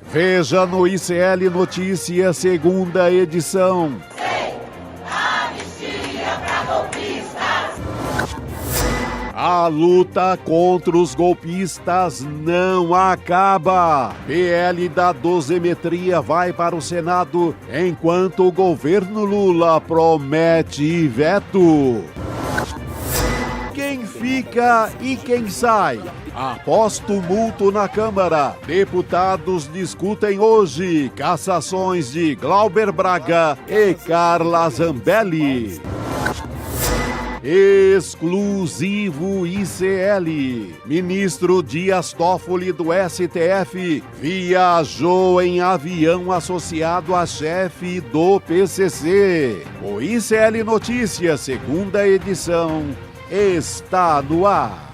Veja no ICL Notícias, segunda edição. Anistia para golpistas. A luta contra os golpistas não acaba. PL da dosimetria vai para o Senado, enquanto o governo Lula promete veto. Quem fica e quem sai? Após tumulto na Câmara, deputados discutem hoje cassações de Glauber Braga e Carla Zambelli. Exclusivo ICL. Ministro Dias Toffoli do STF viajou em avião associado a chefe do PCC. O ICL Notícias, segunda edição, está no ar.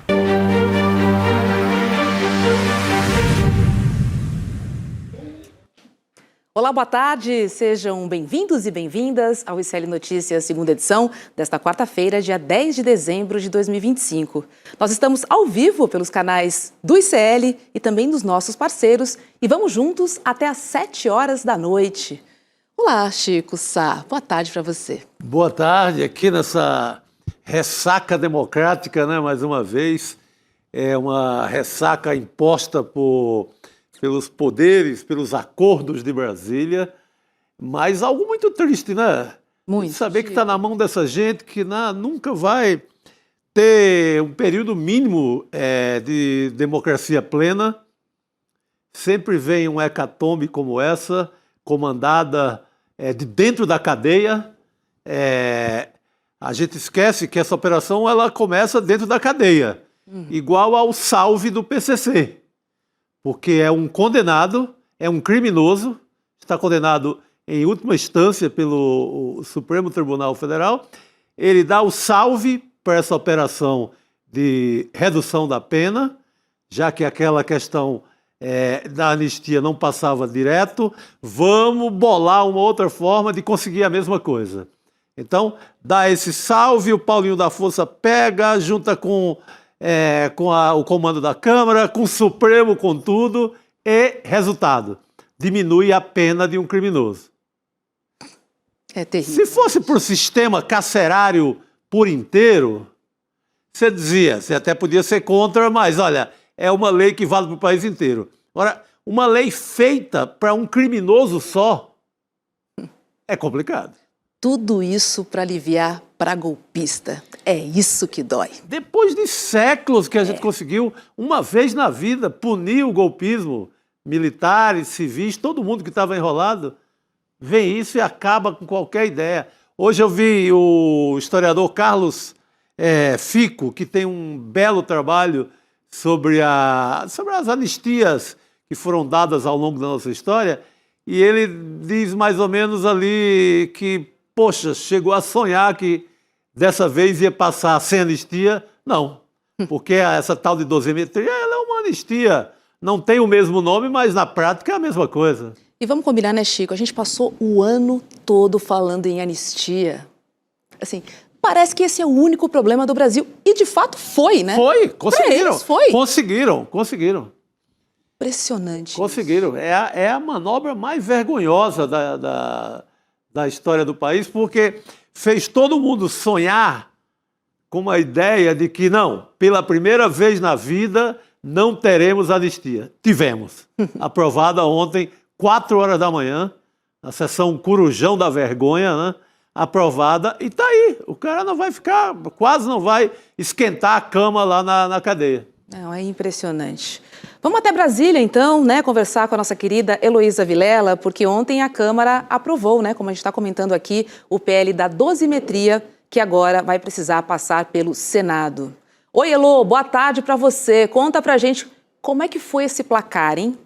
Olá, boa tarde, sejam bem-vindos e bem-vindas ao ICL Notícias, segunda edição, desta quarta-feira, dia 10 de dezembro de 2025. Nós estamos ao vivo pelos canais do ICL e também dos nossos parceiros e vamos juntos até às 7 horas da noite. Olá, Chico Sá, boa tarde para você. Boa tarde, aqui nessa ressaca democrática, né, mais uma vez, é uma ressaca imposta pelos poderes, pelos acordos de Brasília, mas algo muito triste, né? Muito. Saber que está na mão dessa gente que nunca vai ter um período mínimo de democracia plena. Sempre vem um hecatombe como essa, comandada de dentro da cadeia. A gente esquece que essa operação ela começa dentro da cadeia, igual ao salve do PCC. Porque é um condenado, é um criminoso, está condenado em última instância pelo Supremo Tribunal Federal. Ele dá o salve para essa operação de redução da pena, já que aquela questão da anistia não passava direto. Vamos bolar uma outra forma de conseguir a mesma coisa. Então, dá esse salve, o Paulinho da Força pega, junta com o comando da Câmara, com o Supremo, com tudo, e resultado, diminui a pena de um criminoso. É terrível. Se fosse por sistema carcerário por inteiro, você até podia ser contra, mas olha, é uma lei que vale para o país inteiro. Agora, uma lei feita para um criminoso só é complicado. Tudo isso para aliviar para golpista. É isso que dói. Depois de séculos que a gente conseguiu, uma vez na vida, punir o golpismo, militares, civis, todo mundo que estava enrolado, vem isso e acaba com qualquer ideia. Hoje eu vi o historiador Carlos Fico, que tem um belo trabalho sobre as anistias que foram dadas ao longo da nossa história, e ele diz mais ou menos ali que poxa, chegou a sonhar que dessa vez ia passar sem anistia? Não, porque essa tal de dosimetria, ela é uma anistia. Não tem o mesmo nome, mas na prática é a mesma coisa. E vamos combinar, né, Chico? A gente passou o ano todo falando em anistia. Assim, parece que esse é o único problema do Brasil. E de fato foi, né? Foi, conseguiram. Eles, foi. Conseguiram. Impressionante. Conseguiram. É a manobra mais vergonhosa da história do país, porque fez todo mundo sonhar com uma ideia de que, não, pela primeira vez na vida, não teremos anistia. Tivemos. Aprovada ontem, 4 horas da manhã, na sessão Corujão da Vergonha, né? Aprovada, e tá aí. O cara não vai ficar, quase não vai esquentar a cama lá na cadeia. Não, é impressionante. Vamos até Brasília, então, né, conversar com a nossa querida Heloísa Vilela, porque ontem a Câmara aprovou, né, como a gente está comentando aqui, o PL da dosimetria, que agora vai precisar passar pelo Senado. Oi, Elô, boa tarde para você. Conta pra gente como é que foi esse placar, hein?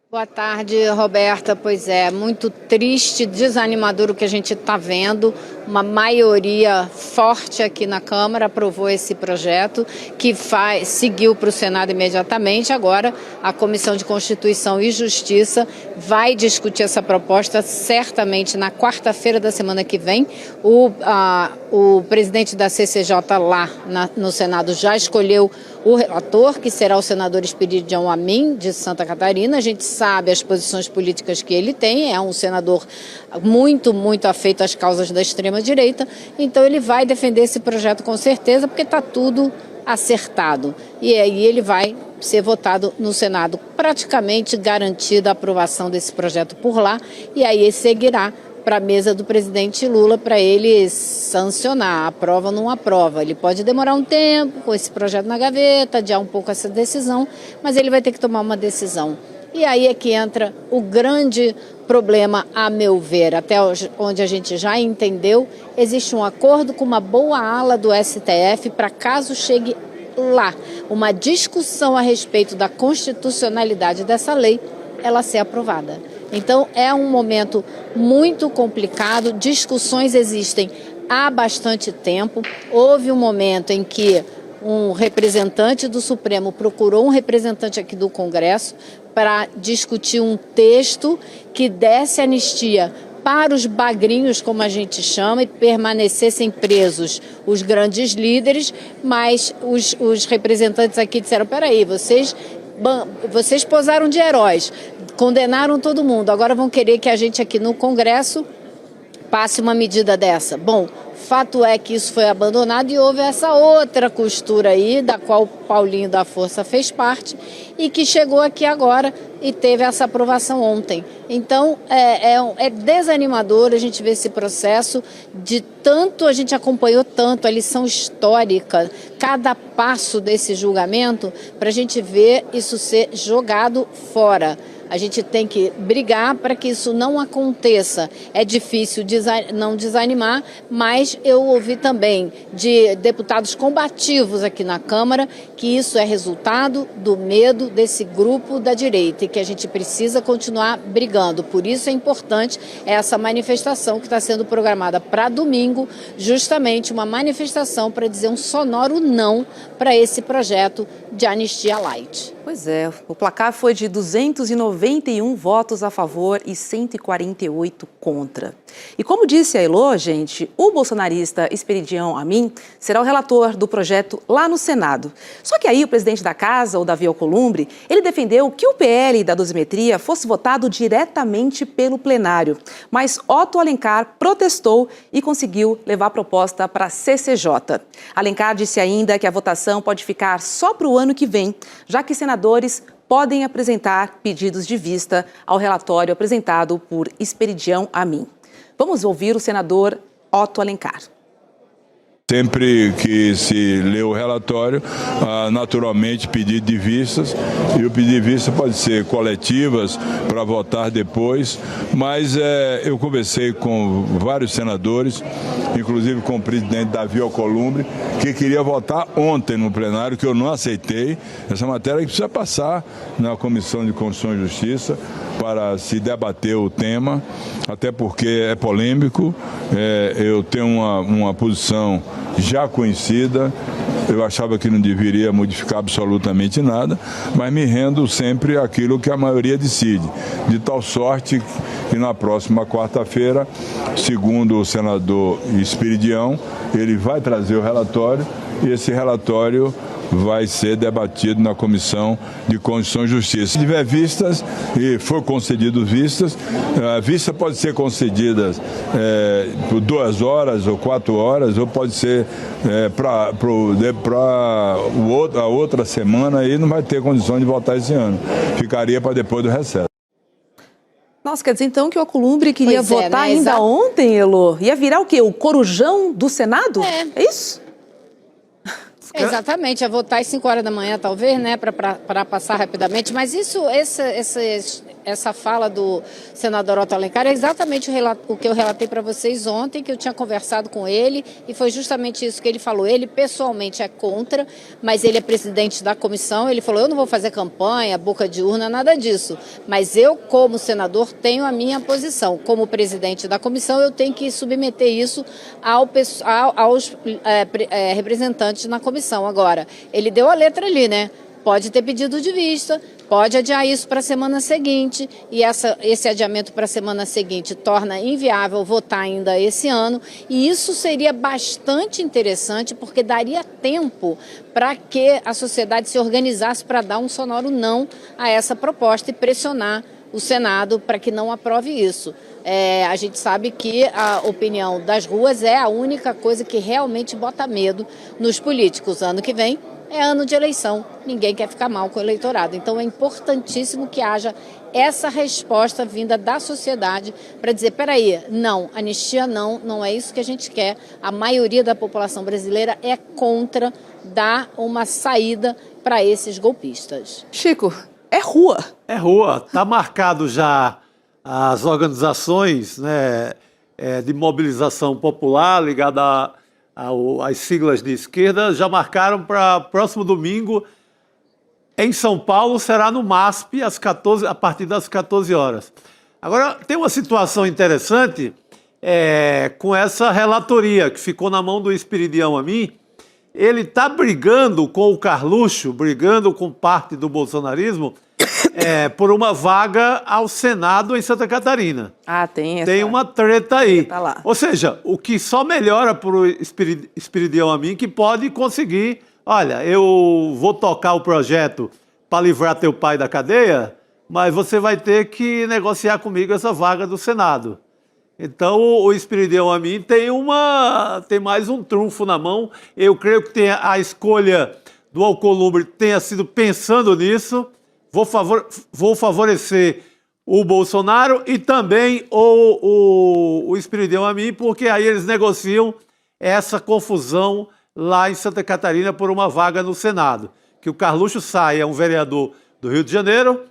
Boa tarde, Roberta. Pois é, muito triste, desanimador o que a gente está vendo. uma maioria forte aqui na Câmara aprovou esse projeto, que seguiu para o Senado imediatamente. Agora, a Comissão de Constituição e Justiça vai discutir essa proposta certamente na quarta-feira da semana que vem. O presidente da CCJ lá no Senado já escolheu o relator, que será o senador Esperidião Amin, de Santa Catarina. A gente sabe as posições políticas que ele tem, é um senador muito, muito afeito às causas da extrema-direita, então ele vai defender esse projeto com certeza, porque está tudo acertado. E aí ele vai ser votado no Senado, praticamente garantida a aprovação desse projeto por lá, e aí ele seguirá para a mesa do presidente Lula para ele sancionar, aprova ou não aprova. Ele pode demorar um tempo com esse projeto na gaveta, adiar um pouco essa decisão, mas ele vai ter que tomar uma decisão. E aí é que entra o grande problema, a meu ver, até onde a gente já entendeu, existe um acordo com uma boa ala do STF para caso chegue lá uma discussão a respeito da constitucionalidade dessa lei, ela ser aprovada. Então, é um momento muito complicado, discussões existem há bastante tempo. Houve um momento em que um representante do Supremo procurou um representante aqui do Congresso para discutir um texto que desse anistia para os bagrinhos, como a gente chama, e permanecessem presos os grandes líderes, mas os representantes aqui disseram, peraí, vocês posaram de heróis, condenaram todo mundo, agora vão querer que a gente aqui no Congresso passe uma medida dessa. Bom, fato é que isso foi abandonado e houve essa outra costura aí, da qual o Paulinho da Força fez parte, e que chegou aqui agora e teve essa aprovação ontem. Então, é desanimador a gente ver esse processo de tanto, a gente acompanhou tanto a lição histórica, cada passo desse julgamento, para a gente ver isso ser jogado fora. A gente tem que brigar para que isso não aconteça. É difícil não desanimar, mas eu ouvi também de deputados combativos aqui na Câmara que isso é resultado do medo desse grupo da direita e que a gente precisa continuar brigando. Por isso é importante essa manifestação que está sendo programada para domingo, justamente uma manifestação para dizer um sonoro não para esse projeto de anistia light. Pois é, o placar foi de 291 votos a favor e 148 contra. E como disse a Elô, gente, o bolsonarista Esperidião Amin será o relator do projeto lá no Senado. Só que aí o presidente da casa, o Davi Alcolumbre, ele defendeu que o PL da dosimetria fosse votado diretamente pelo plenário. Mas Otto Alencar protestou e conseguiu levar a proposta para a CCJ. Alencar disse ainda que a votação pode ficar só para o ano que vem, já que senadores podem apresentar pedidos de vista ao relatório apresentado por Esperidião Amin. Vamos ouvir o senador Otto Alencar. Sempre que se lê o relatório, naturalmente pedido de vistas, e o pedido de vista pode ser coletivas para votar depois, mas eu conversei com vários senadores, inclusive com o presidente Davi Alcolumbre, que queria votar ontem no plenário, que eu não aceitei. Essa matéria precisa passar na Comissão de Constituição e Justiça para se debater o tema, até porque é polêmico, eu tenho uma posição já conhecida, eu achava que não deveria modificar absolutamente nada, mas me rendo sempre àquilo que a maioria decide, de tal sorte que na próxima quarta-feira, segundo o senador Esperidião, ele vai trazer o relatório e esse relatório vai ser debatido na Comissão de Constituição e Justiça. Se tiver vistas e for concedido vistas, a vista pode ser concedida por 2 horas ou 4 horas, ou pode ser para a outra semana, e não vai ter condição de votar esse ano. Ficaria para depois do recesso. Nossa, quer dizer então que o Alcolumbre queria votar ainda ontem, Elô? Ia virar o quê? O corujão do Senado? É isso? Exatamente, a votar às 5 horas da manhã, talvez, né, para passar rapidamente. Mas essa fala do senador Otto Alencar é exatamente o que eu relatei para vocês ontem, que eu tinha conversado com ele, e foi justamente isso que ele falou. Ele pessoalmente é contra, mas ele é presidente da comissão. Ele falou: eu não vou fazer campanha, boca de urna, nada disso, mas eu, como senador, tenho a minha posição. Como presidente da comissão, eu tenho que submeter isso aos representantes na comissão. Agora, ele deu a letra ali, né? Pode ter pedido de vista, pode adiar isso para a semana seguinte, e esse adiamento para a semana seguinte torna inviável votar ainda esse ano, e isso seria bastante interessante, porque daria tempo para que a sociedade se organizasse para dar um sonoro não a essa proposta e pressionar o Senado para que não aprove isso. A gente sabe que a opinião das ruas é a única coisa que realmente bota medo nos políticos. Ano que vem é ano de eleição, ninguém quer ficar mal com o eleitorado. Então é importantíssimo que haja essa resposta vinda da sociedade para dizer: peraí, não, anistia não é isso que a gente quer. A maioria da população brasileira é contra dar uma saída para esses golpistas. Chico, é rua. É rua, está marcado já as organizações, né, de mobilização popular ligada as siglas de esquerda já marcaram para próximo domingo em São Paulo, será no MASP a partir das 14 horas. Agora, tem uma situação interessante com essa relatoria que ficou na mão do Espiridião Amin. Ele está brigando com o Carluxo, brigando com parte do bolsonarismo por uma vaga ao Senado em Santa Catarina. Tem uma treta aí. Tá lá. Ou seja, o que só melhora para o Espiridião Amin, que pode conseguir: olha, eu vou tocar o projeto para livrar teu pai da cadeia, mas você vai ter que negociar comigo essa vaga do Senado. Então o Espiridião Amin tem mais um trunfo na mão. Eu creio que a escolha do Alcolumbre tenha sido pensando nisso. Vou favorecer o Bolsonaro e também o Espiridião Amin, porque aí eles negociam essa confusão lá em Santa Catarina por uma vaga no Senado. Que o Carluxo é um vereador do Rio de Janeiro,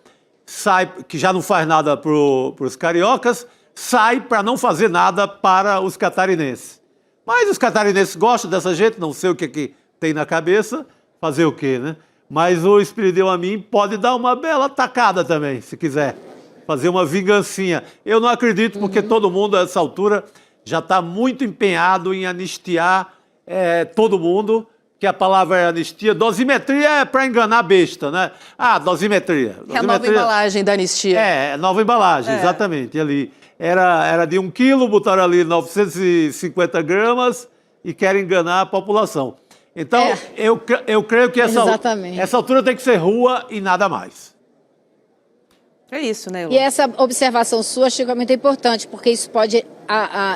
que já não faz nada para os cariocas, sai para não fazer nada para os catarinenses. Mas os catarinenses gostam dessa gente, não sei o que tem na cabeça, fazer o quê, né? Mas o Espiridião Amin pode dar uma bela tacada também, se quiser. Fazer uma vingancinha. Eu não acredito, porque todo mundo, a essa altura, já está muito empenhado em anistiar todo mundo, que a palavra é anistia. Dosimetria é para enganar besta, né? Dosimetria. É a nova embalagem da anistia. Nova embalagem, exatamente. Ali era de 1 quilo, botaram ali 950 gramas e querem enganar a população. Então, eu creio que essa altura tem que ser rua e nada mais. É isso, né, Elô? E essa observação sua, Chico, é muito importante, porque isso pode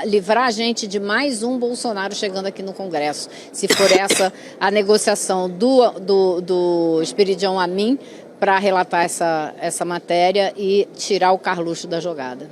livrar a gente de mais um Bolsonaro chegando aqui no Congresso. Se for essa a negociação do Espiridião Amin para relatar essa matéria e tirar o Carluxo da jogada.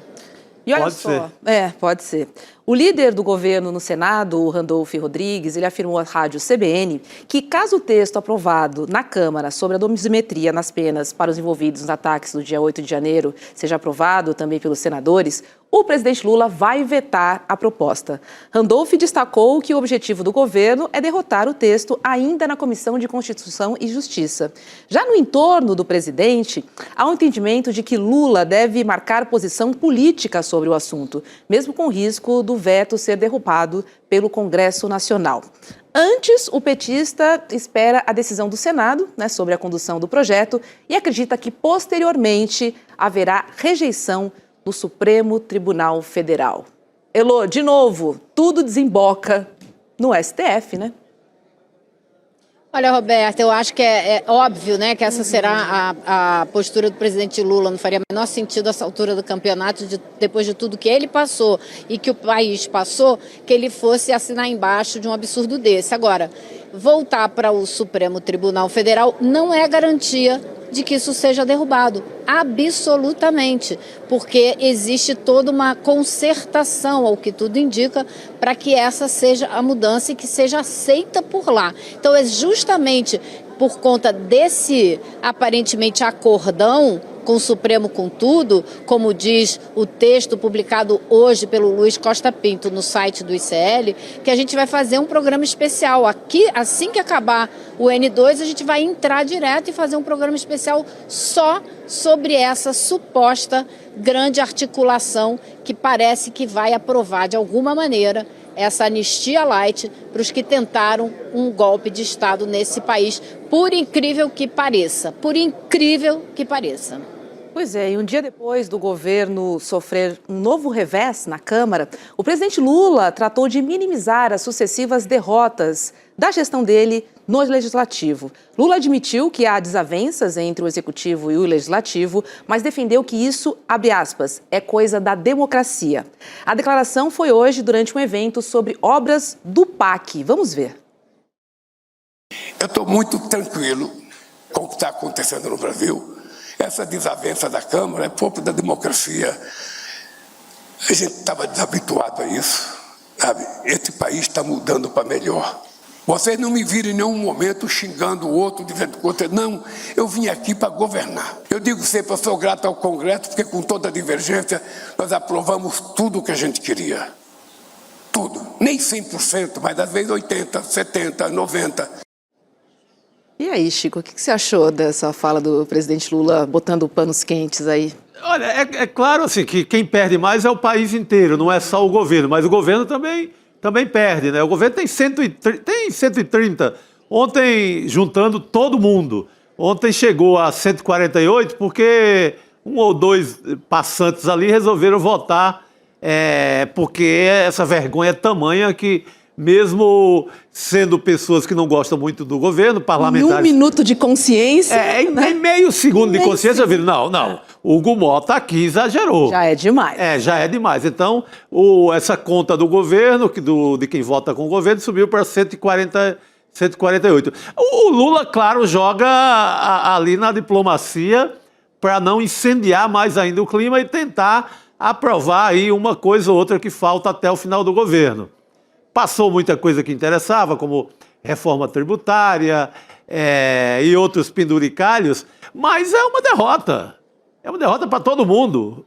E olha só, pode ser. O líder do governo no Senado, o Randolph Rodrigues, ele afirmou à rádio CBN que, caso o texto aprovado na Câmara sobre a dosimetria nas penas para os envolvidos nos ataques do dia 8 de janeiro seja aprovado também pelos senadores, o presidente Lula vai vetar a proposta. Randolph destacou que o objetivo do governo é derrotar o texto ainda na Comissão de Constituição e Justiça. Já no entorno do presidente, há um entendimento de que Lula deve marcar posição política sobre o assunto, mesmo com risco do veto ser derrubado pelo Congresso Nacional. Antes, o petista espera a decisão do Senado, sobre a condução do projeto e acredita que, posteriormente, haverá rejeição no Supremo Tribunal Federal. Elô, de novo, tudo desemboca no STF, né? Olha, Roberta, eu acho que é óbvio, né, que essa será a postura do presidente Lula. Não faria o menor sentido essa altura do campeonato, depois de tudo que ele passou e que o país passou, que ele fosse assinar embaixo de um absurdo desse. Agora, voltar para o Supremo Tribunal Federal não é garantia de que isso seja derrubado, absolutamente, porque existe toda uma concertação, ao que tudo indica, para que essa seja a mudança e que seja aceita por lá. Então é justamente por conta desse, aparentemente, acordão com o Supremo com tudo, como diz o texto publicado hoje pelo Luiz Costa Pinto no site do ICL, que a gente vai fazer um programa especial. Aqui, assim que acabar o N2, a gente vai entrar direto e fazer um programa especial só sobre essa suposta grande articulação que parece que vai aprovar de alguma maneira essa anistia light para os que tentaram um golpe de Estado nesse país, por incrível que pareça. Por incrível que pareça. Pois é, e um dia depois do governo sofrer um novo revés na Câmara, o presidente Lula tratou de minimizar as sucessivas derrotas da gestão dele no Legislativo. Lula admitiu que há desavenças entre o Executivo e o Legislativo, mas defendeu que isso, abre aspas, é coisa da democracia. A declaração foi hoje durante um evento sobre obras do PAC. Vamos ver. Eu estou muito tranquilo com o que está acontecendo no Brasil. Essa desavença da Câmara é próprio da democracia. A gente estava desabituado a isso, sabe? Esse país está mudando para melhor. Vocês não me viram em nenhum momento xingando o outro, dizendo que o outro... Não, eu vim aqui para governar. Eu digo sempre, eu sou grato ao Congresso, porque com toda a divergência, nós aprovamos tudo o que a gente queria. Tudo. Nem 100%, mas às vezes 80%, 70%, 90%. E aí, Chico, o que você achou dessa fala do presidente Lula botando panos quentes aí? Olha, é claro assim, que quem perde mais é o país inteiro, não é só o governo, mas o governo também perde, né? O governo tem 130. Ontem, juntando todo mundo, ontem chegou a 148 porque um ou dois passantes ali resolveram votar, porque essa vergonha é tamanha que, mesmo sendo pessoas que não gostam muito do governo, parlamentares... Em um minuto de consciência... Em meio segundo de consciência, viram, não, o Hugo Mota aqui exagerou. Já é demais. Já é demais. Então, essa conta do governo, de quem vota com o governo, subiu para 148. O Lula, claro, joga ali na diplomacia para não incendiar mais ainda o clima e tentar aprovar aí uma coisa ou outra que falta até o final do governo. Passou muita coisa que interessava, como reforma tributária e outros penduricalhos, mas é uma derrota. É uma derrota para todo mundo.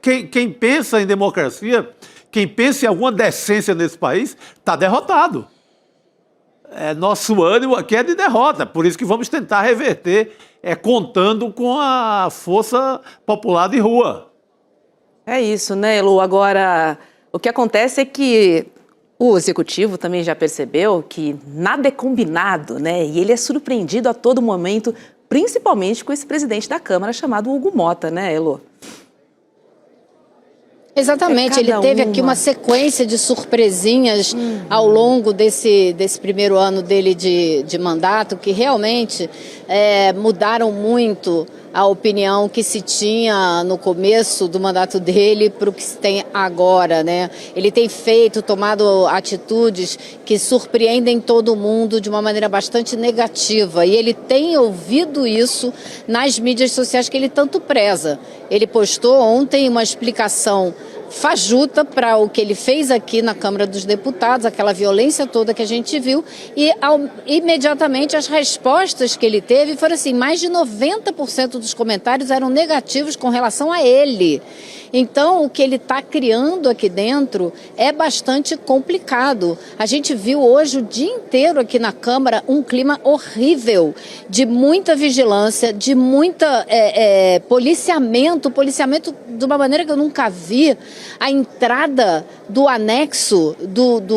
Quem pensa em democracia, quem pensa em alguma decência nesse país, está derrotado. Nosso ânimo aqui é de derrota, por isso que vamos tentar reverter, contando com a força popular de rua. É isso, né, Elu? Agora, o que acontece é que o Executivo também já percebeu que nada é combinado, né? E ele é surpreendido a todo momento, principalmente com esse presidente da Câmara chamado Hugo Mota, né, Elo? Exatamente, ele teve aqui uma sequência de surpresinhas ao longo desse primeiro ano dele de mandato, que realmente mudaram muito a opinião que se tinha no começo do mandato dele para o que se tem agora, né? Ele tem tomado atitudes que surpreendem todo mundo de uma maneira bastante negativa, e ele tem ouvido isso nas mídias sociais que ele tanto preza. Ele postou ontem uma explicação fajuta para o que ele fez aqui na Câmara dos Deputados, aquela violência toda que a gente viu, e imediatamente as respostas que ele teve foram assim, mais de 90% dos comentários eram negativos com relação a ele. Então, o que ele está criando aqui dentro é bastante complicado. A gente viu hoje o dia inteiro aqui na Câmara um clima horrível, de muita vigilância, de muita policiamento de uma maneira que eu nunca vi. A entrada do anexo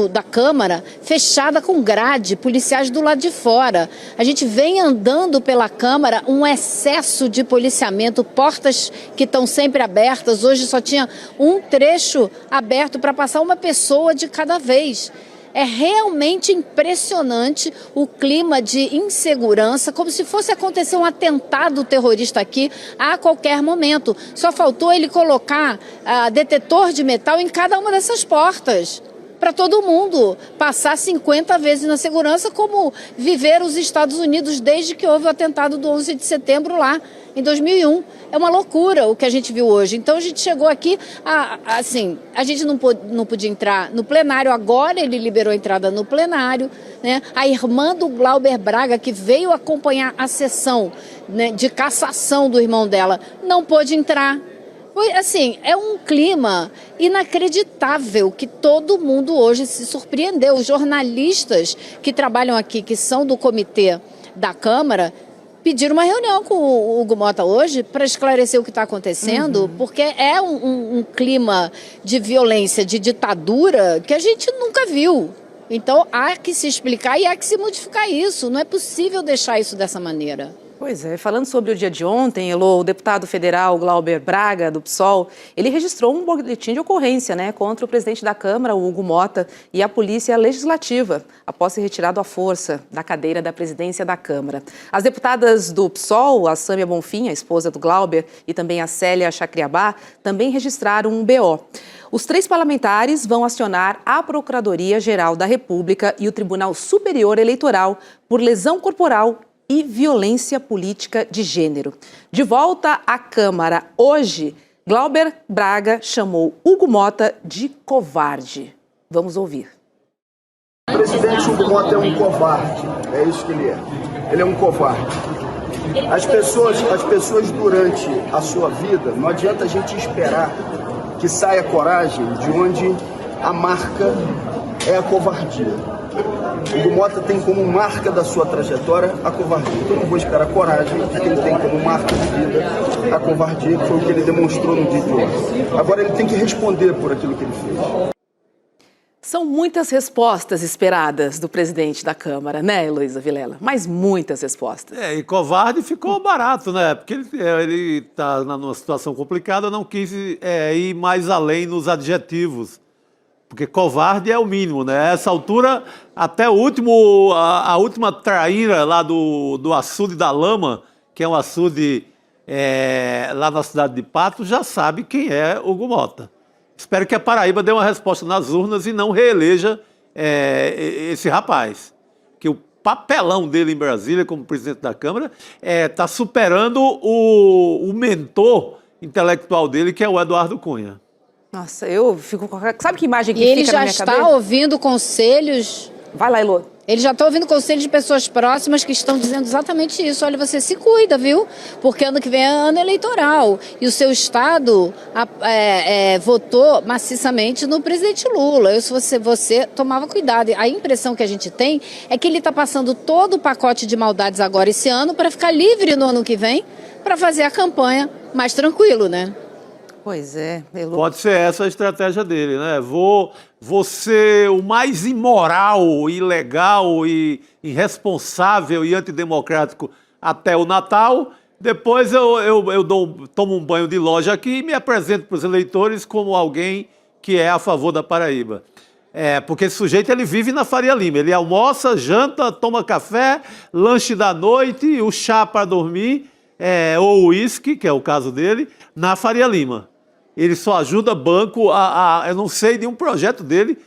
da Câmara fechada com grade, policiais do lado de fora. A gente vem andando pela Câmara um excesso de policiamento, portas que estão sempre abertas. Hoje só tinha um trecho aberto para passar uma pessoa de cada vez. É realmente impressionante o clima de insegurança, como se fosse acontecer um atentado terrorista aqui a qualquer momento. Só faltou ele colocar detetor de metal em cada uma dessas portas, para todo mundo passar 50 vezes na segurança, como viveram os Estados Unidos desde que houve o atentado do 11 de setembro lá, em 2001. É uma loucura o que a gente viu hoje. Então a gente chegou aqui, assim, a gente não podia entrar no plenário, agora ele liberou a entrada no plenário, né? A irmã do Glauber Braga, que veio acompanhar a sessão, né, de cassação do irmão dela, não pôde entrar. Assim, é um clima inacreditável que todo mundo hoje se surpreendeu. Os jornalistas que trabalham aqui, que são do comitê da Câmara, pediram uma reunião com o Hugo Motta hoje para esclarecer o que está acontecendo, porque é um clima de violência, de ditadura que a gente nunca viu. Então há que se explicar e há que se modificar isso. Não é possível deixar isso dessa maneira. Pois é, falando sobre o dia de ontem, Elô, o deputado federal Glauber Braga, do PSOL, ele registrou um boletim de ocorrência, né, contra o presidente da Câmara, o Hugo Motta, e a Polícia Legislativa, após ser retirado à força da cadeira da presidência da Câmara. As deputadas do PSOL, a Sâmia Bonfim, a esposa do Glauber, e também a Célia Chacriabá, também registraram um BO. Os 3 parlamentares vão acionar a Procuradoria-Geral da República e o Tribunal Superior Eleitoral por lesão corporal e violência política de gênero. De volta à Câmara hoje, Glauber Braga chamou Hugo Motta de covarde. Vamos ouvir. O presidente Hugo Motta é um covarde, é isso que ele é. Ele é um covarde. As pessoas durante a sua vida, não adianta a gente esperar que saia coragem de onde a marca é a covardia. Hugo Motta tem como marca da sua trajetória a covardia. Então eu não vou esperar coragem, porque ele tem como marca de vida a covardia, que foi o que ele demonstrou no dia de hoje. Agora ele tem que responder por aquilo que ele fez. São muitas respostas esperadas do presidente da Câmara, né, Heloísa Vilela? Mas muitas respostas. E covarde ficou barato, né? Porque ele está numa situação complicada, não quis ir mais além nos adjetivos. Porque covarde é o mínimo, né? A essa altura, até a última traíra lá do açude da Lama, que é um açude lá na cidade de Patos, já sabe quem é Hugo Motta. Espero que a Paraíba dê uma resposta nas urnas e não reeleja esse rapaz. Que o papelão dele em Brasília, como presidente da Câmara, está superando o mentor intelectual dele, que é o Eduardo Cunha. Nossa, eu fico com... Sabe que imagem que E ele fica na já minha cabeça? está ouvindo conselhos... Vai lá, Elô. Ele já está ouvindo conselhos de pessoas próximas que estão dizendo exatamente isso. Olha, você se cuida, viu? Porque ano que vem é ano eleitoral. E o seu estado votou maciçamente no presidente Lula. Se você tomava cuidado. A impressão que a gente tem é que ele está passando todo o pacote de maldades agora esse ano para ficar livre no ano que vem para fazer a campanha mais tranquilo, né? Pois é, Elô. Pode ser essa a estratégia dele, né? Vou ser o mais imoral, ilegal e irresponsável e antidemocrático até o Natal. Depois eu tomo um banho de loja aqui e me apresento para os eleitores como alguém que é a favor da Paraíba. Porque esse sujeito ele vive na Faria Lima. Ele almoça, janta, toma café, lanche da noite, o chá para dormir, ou o uísque, que é o caso dele, na Faria Lima. Ele só ajuda banco eu não sei de um projeto dele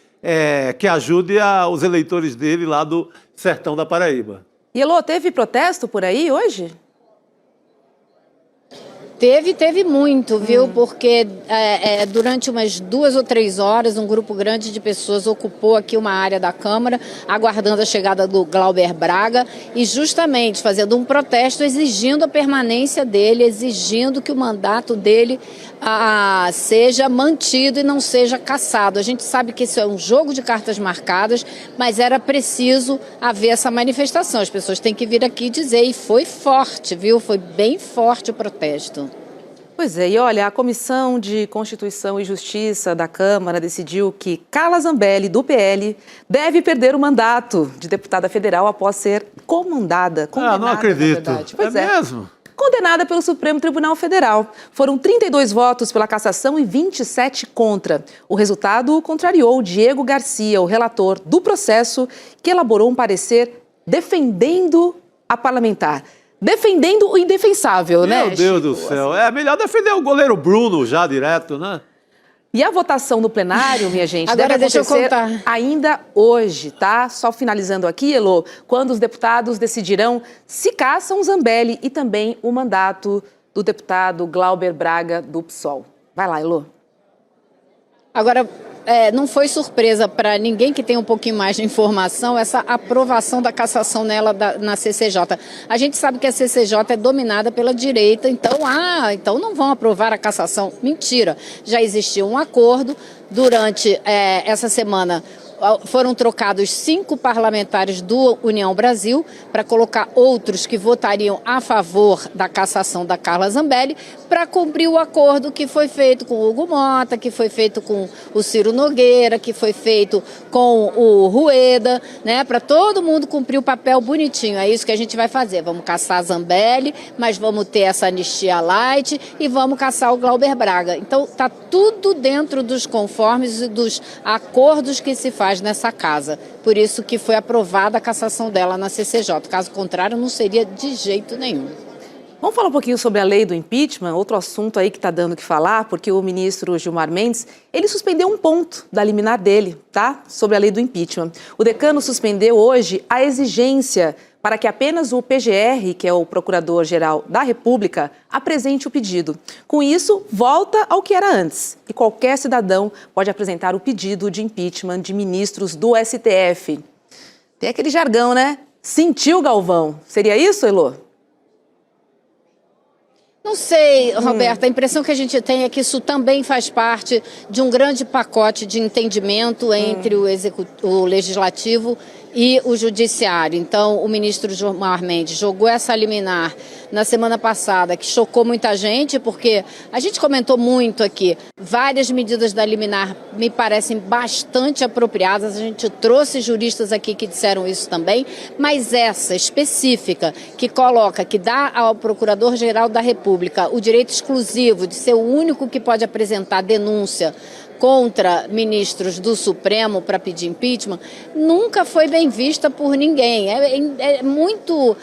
que ajude os eleitores dele lá do sertão da Paraíba. E, Elô, teve protesto por aí hoje? Teve muito, viu? Porque durante umas 2 ou 3 horas, um grupo grande de pessoas ocupou aqui uma área da Câmara, aguardando a chegada do Glauber Braga e justamente fazendo um protesto, exigindo a permanência dele, exigindo que o mandato dele seja mantido e não seja cassado. A gente sabe que isso é um jogo de cartas marcadas, mas era preciso haver essa manifestação. As pessoas têm que vir aqui dizer, e foi forte, viu? Foi bem forte o protesto. Pois é, e olha, a Comissão de Constituição e Justiça da Câmara decidiu que Carla Zambelli, do PL, deve perder o mandato de deputada federal após ser condenada. Não acredito. Pois mesmo? Condenada pelo Supremo Tribunal Federal. Foram 32 votos pela cassação e 27 contra. O resultado contrariou Diego Garcia, o relator do processo, que elaborou um parecer defendendo a parlamentar. Defendendo o indefensável, né? Meu Deus do céu. É melhor defender o goleiro Bruno já direto, né? E a votação no plenário, minha gente, Agora deve acontecer deixa eu contar. ainda hoje, tá? Só finalizando aqui, Elô, quando os deputados decidirão se caçam Zambelli e também o mandato do deputado Glauber Braga, do PSOL. Vai lá, Elô. Agora, não foi surpresa para ninguém que tem um pouquinho mais de informação essa aprovação da cassação nela na CCJ. A gente sabe que a CCJ é dominada pela direita, então não vão aprovar a cassação. Mentira, já existiu um acordo. Durante essa semana foram trocados 5 parlamentares do União Brasil para colocar outros que votariam a favor da cassação da Carla Zambelli para cumprir o acordo que foi feito com o Hugo Mota, que foi feito com o Ciro Nogueira, que foi feito com o Rueda, né? Para todo mundo cumprir o papel bonitinho. É isso que a gente vai fazer. Vamos caçar a Zambelli, mas vamos ter essa anistia light e vamos caçar o Glauber Braga. Então está tudo dentro dos conformes e dos acordos que se faz nessa casa. Por isso que foi aprovada a cassação dela na CCJ. Caso contrário, não seria de jeito nenhum. Vamos falar um pouquinho sobre a lei do impeachment, outro assunto aí que está dando o que falar, porque o ministro Gilmar Mendes, ele suspendeu um ponto da liminar dele, tá? Sobre a lei do impeachment. O decano suspendeu hoje a exigência para que apenas o PGR, que é o Procurador-Geral da República, apresente o pedido. Com isso, volta ao que era antes. E qualquer cidadão pode apresentar o pedido de impeachment de ministros do STF. Tem aquele jargão, né? Sentiu, Galvão. Seria isso, Elô? Não sei, Roberta, a impressão que a gente tem é que isso também faz parte de um grande pacote de entendimento entre o Legislativo e o Judiciário. Então, o ministro Gilmar Mendes jogou essa liminar na semana passada, que chocou muita gente, porque a gente comentou muito aqui. Várias medidas da liminar me parecem bastante apropriadas, a gente trouxe juristas aqui que disseram isso também, mas essa específica, que coloca, que dá ao Procurador-Geral da República o direito exclusivo de ser o único que pode apresentar denúncia contra ministros do Supremo para pedir impeachment, nunca foi bem vista por ninguém. É muito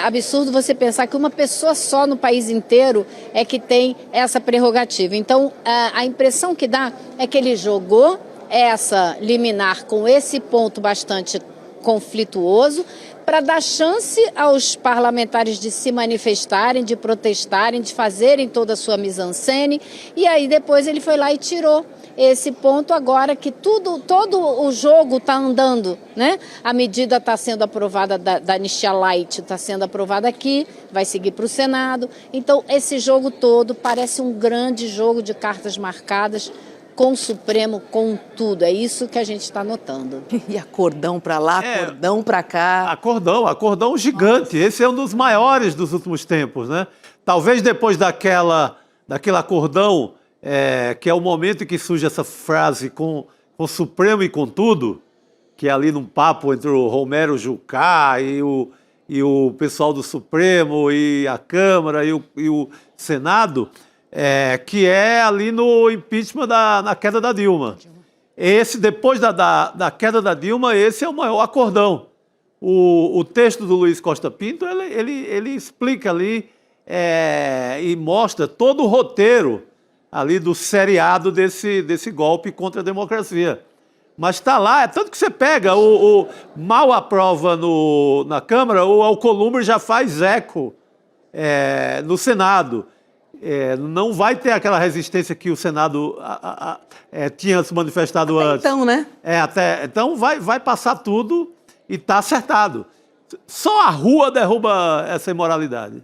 absurdo você pensar que uma pessoa só no país inteiro é que tem essa prerrogativa. Então, a impressão que dá é que ele jogou essa liminar com esse ponto bastante conflituoso para dar chance aos parlamentares de se manifestarem, de protestarem, de fazerem toda a sua mise-en-scène, e aí depois ele foi lá e tirou esse ponto agora que todo o jogo está andando, né? A medida está sendo aprovada da anistia light, está sendo aprovada aqui, vai seguir para o Senado. Então, esse jogo todo parece um grande jogo de cartas marcadas com o Supremo, com tudo. É isso que a gente está notando. E acordão para lá, acordão para cá. Acordão gigante. Esse é um dos maiores dos últimos tempos, né? Talvez depois daquele acordão, que é o momento em que surge essa frase com o Supremo e com tudo, que é ali num papo entre o Romero Jucá e o pessoal do Supremo e a Câmara e o Senado, que é ali no impeachment na queda da Dilma. Esse, depois da queda da Dilma, esse é o maior acordão. O texto do Luiz Costa Pinto, ele explica ali e mostra todo o roteiro ali do seriado desse golpe contra a democracia. Mas está lá, tanto que você pega, mal aprova na Câmara, o Alcolumbre já faz eco no Senado. Não vai ter aquela resistência que o Senado tinha se manifestado antes. Então, né? Então vai passar tudo e está acertado. Só a rua derruba essa imoralidade.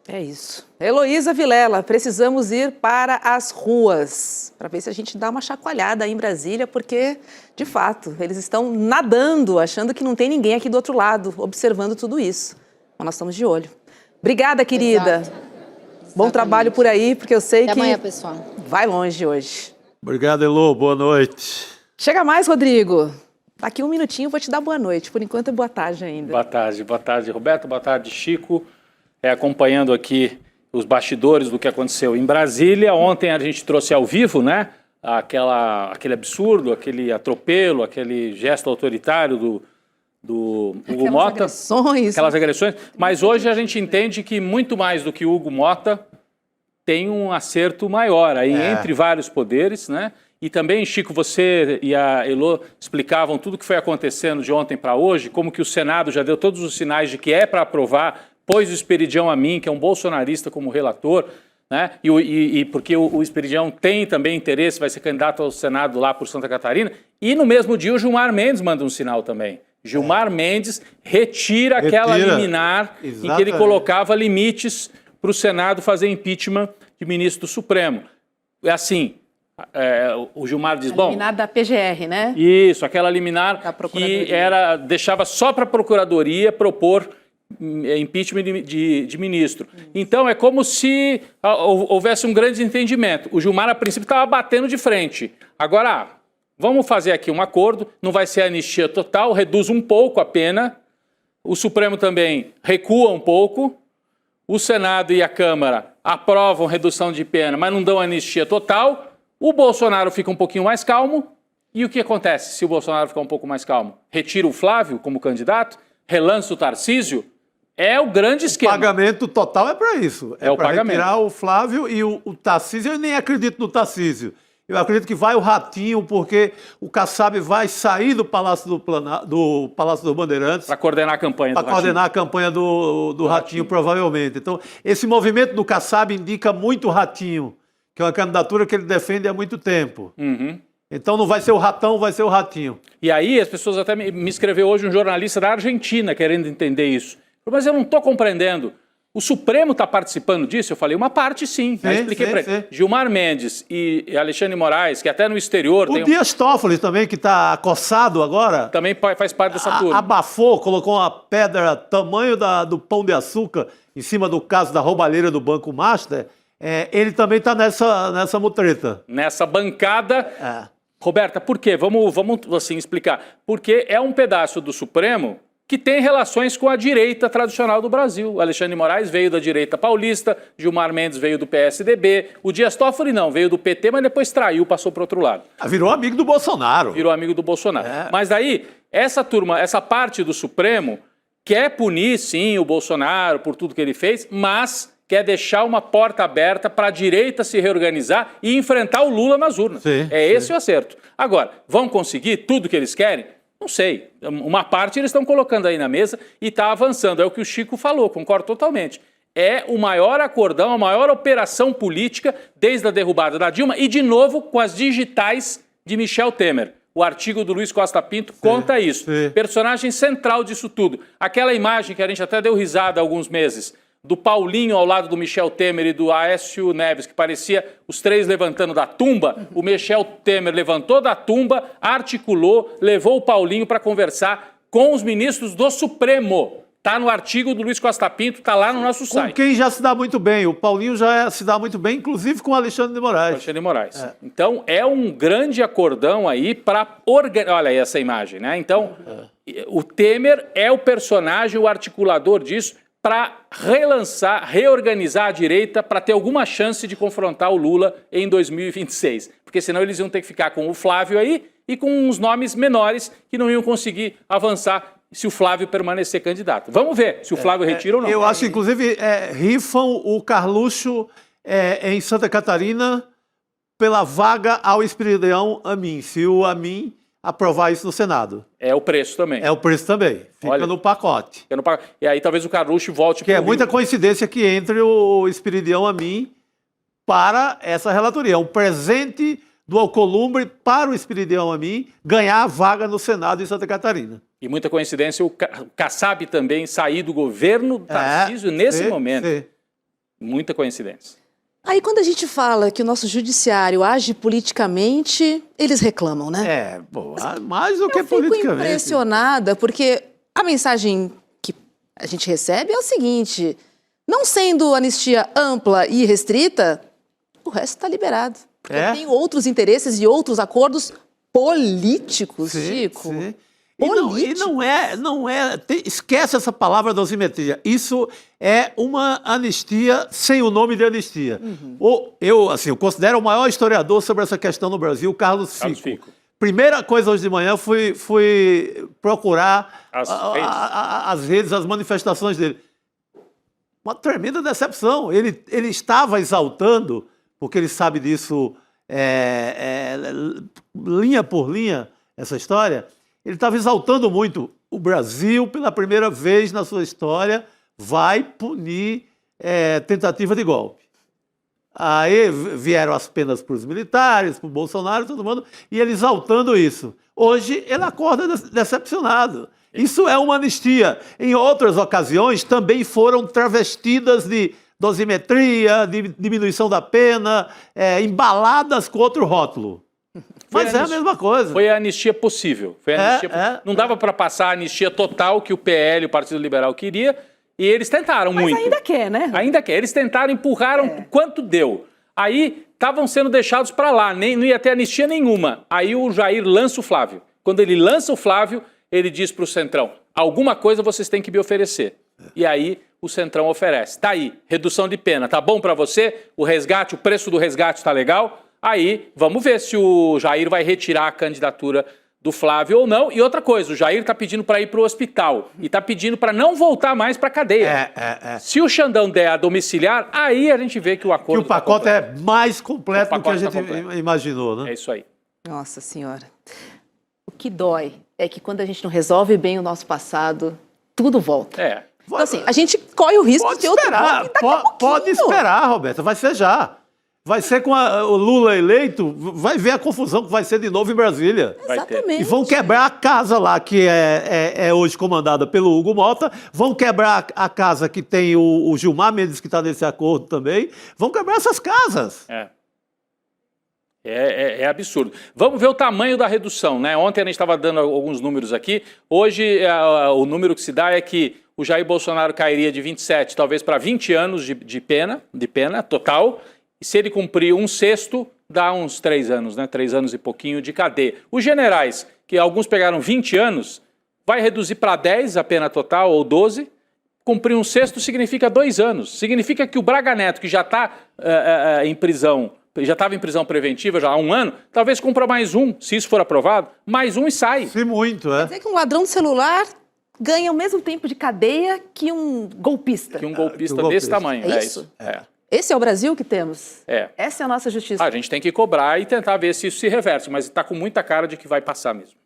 É isso. Heloísa Vilela, precisamos ir para as ruas para ver se a gente dá uma chacoalhada aí em Brasília, porque, de fato, eles estão nadando, achando que não tem ninguém aqui do outro lado, observando tudo isso. Mas nós estamos de olho. Obrigada, querida. Exato. Bom trabalho por aí, porque eu sei Até que amanhã, pessoal. Vai longe hoje. Obrigado, Elô. Boa noite. Chega mais, Rodrigo. Daqui um minutinho eu vou te dar boa noite. Por enquanto é boa tarde ainda. Boa tarde, Roberto. Boa tarde, Chico. Acompanhando aqui os bastidores do que aconteceu em Brasília. Ontem a gente trouxe ao vivo, né? Aquele absurdo, aquele atropelo, aquele gesto autoritário do Hugo Mota. Aquelas agressões. Mas hoje a gente entende que muito mais do que o Hugo Mota tem um acerto maior aí entre vários poderes, né? E também, Chico, você e a Elô explicavam tudo o que foi acontecendo de ontem para hoje, como que o Senado já deu todos os sinais de que é para aprovar, pôs o Esperidião Amin, que é um bolsonarista, como relator, né? E porque o Esperidião tem também interesse, vai ser candidato ao Senado lá por Santa Catarina. E no mesmo dia o Gilmar Mendes manda um sinal também. Gilmar Mendes retira aquela liminar em que ele colocava limites para o Senado fazer impeachment de ministro do Supremo. É assim, o Gilmar diz, bom... Liminar da PGR, né? Isso, aquela liminar que deixava só para a Procuradoria propor impeachment de ministro. Então é como se houvesse um grande entendimento. O Gilmar, a princípio, estava batendo de frente. Agora, vamos fazer aqui um acordo, não vai ser anistia total, reduz um pouco a pena, o Supremo também recua um pouco, o Senado e a Câmara aprovam redução de pena, mas não dão anistia total, o Bolsonaro fica um pouquinho mais calmo, e o que acontece se o Bolsonaro ficar um pouco mais calmo? Retira o Flávio como candidato, relança o Tarcísio. É o grande esquema. O pagamento total é para isso. É o pagamento. Retirar o Flávio e o Tarcísio. Eu nem acredito no Tarcísio. Eu acredito que vai o Ratinho, porque o Kassab vai sair do Palácio do Palácio dos Bandeirantes. Para coordenar a campanha do Ratinho. Para coordenar a campanha do Ratinho, provavelmente. Então, esse movimento do Kassab indica muito o Ratinho, que é uma candidatura que ele defende há muito tempo. Uhum. Então não vai ser o Ratão, vai ser o Ratinho. E aí as pessoas até me escreveu hoje um jornalista da Argentina querendo entender isso. Mas eu não estou compreendendo. O Supremo está participando disso? Eu falei, uma parte sim. Aí expliquei para ele. Gilmar Mendes e Alexandre de Moraes, que até no exterior... O Dias Toffoli também, que está acossado agora... Também faz parte dessa turma. Abafou, colocou uma pedra tamanho do Pão de Açúcar em cima do caso da roubalheira do Banco Master. Ele também está nessa mutreta. Nessa bancada... Roberta, por quê? Vamos assim explicar. Porque é um pedaço do Supremo que tem relações com a direita tradicional do Brasil. O Alexandre de Moraes veio da direita paulista, Gilmar Mendes veio do PSDB, o Dias Toffoli não, veio do PT, mas depois traiu, passou para o outro lado. Virou amigo do Bolsonaro. Virou amigo do Bolsonaro. Mas daí, essa turma, essa parte do Supremo quer punir, sim, o Bolsonaro por tudo que ele fez, mas quer deixar uma porta aberta para a direita se reorganizar e enfrentar o Lula nas urnas. Esse o acerto. Agora, vão conseguir tudo que eles querem? Não sei. Uma parte eles estão colocando aí na mesa e está avançando. É o que o Chico falou, concordo totalmente. É o maior acordão, a maior operação política desde a derrubada da Dilma e, de novo, com as digitais de Michel Temer. O artigo do Luiz Costa Pinto conta isso. Personagem central disso tudo. Aquela imagem que a gente até deu risada há alguns meses, do Paulinho ao lado do Michel Temer e do Aécio Neves, que parecia os três levantando da tumba. O Michel Temer levantou da tumba, articulou, levou o Paulinho para conversar com os ministros do Supremo. Está no artigo do Luiz Costa Pinto, está lá no nosso site. Com quem já se dá muito bem. O Paulinho já se dá muito bem, inclusive com o Alexandre de Moraes. Alexandre de Moraes. Então, é um grande acordão aí para organizar... Olha aí essa imagem, né? Então, o Temer é o personagem, o articulador disso, para reorganizar a direita para ter alguma chance de confrontar o Lula em 2026. Porque senão eles iam ter que ficar com o Flávio aí e com uns nomes menores que não iam conseguir avançar se o Flávio permanecer candidato. Vamos ver se o Flávio retira ou não. Eu acho, inclusive, rifam o Carluxo em Santa Catarina pela vaga ao Esperidião Amin. Se o Amin aprovar isso no Senado. É o preço também. É o preço também. Fica no pacote. E aí talvez o Carluxo volte para o Rio. Muita coincidência que entre o Esperidião Amin para essa relatoria. É um presente do Alcolumbre para o Esperidião Amin ganhar a vaga no Senado em Santa Catarina. E muita coincidência o Kassab também sair do governo Tarcísio nesse momento. Muita coincidência. Aí quando a gente fala que o nosso judiciário age politicamente, eles reclamam, né? Mais do que politicamente. Eu fico impressionada porque a mensagem que a gente recebe é o seguinte, não sendo anistia ampla e restrita, o resto está liberado. Porque tem outros interesses e outros acordos políticos, Chico. E não é, esquece essa palavra dosimetria. Isso é uma anistia sem o nome de anistia. Eu considero o maior historiador sobre essa questão no Brasil, Carlos Fico. Primeira coisa hoje de manhã, fui procurar as redes, as manifestações dele. Uma tremenda decepção. Ele estava exaltando, porque ele sabe disso linha por linha essa história, ele estava exaltando muito. O Brasil, pela primeira vez na sua história, vai punir tentativa de golpe. Aí vieram as penas para os militares, para o Bolsonaro, todo mundo, e ele exaltando isso. Hoje ele acorda decepcionado. Isso é uma anistia. Em outras ocasiões também foram travestidas de dosimetria, de diminuição da pena, embaladas com outro rótulo. Mas é a mesma coisa. Foi a anistia possível. Não dava para passar a anistia total que o PL, o Partido Liberal, queria, e eles tentaram muito. Mas ainda quer, né? Ainda quer. Eles tentaram, empurraram quanto deu. Aí estavam sendo deixados para lá, não ia ter anistia nenhuma. Aí o Jair lança o Flávio. Quando ele lança o Flávio, ele diz para o Centrão, alguma coisa vocês têm que me oferecer. E aí o Centrão oferece. Tá aí, redução de pena, tá bom para você? O resgate, o preço do resgate tá legal? Aí vamos ver se o Jair vai retirar a candidatura do Flávio ou não. E outra coisa, o Jair está pedindo para ir para o hospital e está pedindo para não voltar mais para a cadeia. Se o Xandão der a domiciliar, aí a gente vê que o acordo... Que o pacote é mais completo do que a gente imaginou, né? É isso aí. Nossa Senhora. O que dói é que quando a gente não resolve bem o nosso passado, tudo volta. Então assim, a gente corre o risco de ter outro golpe daqui a pouquinho. Pode esperar, Roberta, vai ser já. Vai ser com o Lula eleito, vai ver a confusão que vai ser de novo em Brasília. Exatamente. E vão quebrar a casa lá, que é hoje comandada pelo Hugo Mota, vão quebrar a casa que tem o Gilmar Mendes, que está nesse acordo também, vão quebrar essas casas. É absurdo. Vamos ver o tamanho da redução, né? Ontem a gente estava dando alguns números aqui, hoje o número que se dá é que o Jair Bolsonaro cairia de 27, talvez para 20 anos de pena total. E se ele cumprir 1/6, dá uns 3 anos, né? 3 anos e pouquinho de cadeia. Os generais, que alguns pegaram 20 anos, vai reduzir para 10 a pena total, ou 12. Cumprir 1/6 significa 2 anos. Significa que o Braga Neto, que já está em prisão, já estava em prisão preventiva já há 1 ano, talvez cumpra mais um, se isso for aprovado, mais um e sai. Se muito, Quer dizer que um ladrão de celular ganha o mesmo tempo de cadeia que um golpista. Que um golpista desse tamanho. É isso? Esse é o Brasil que temos? Essa é a nossa justiça. A gente tem que cobrar e tentar ver se isso se reverte, mas está com muita cara de que vai passar mesmo.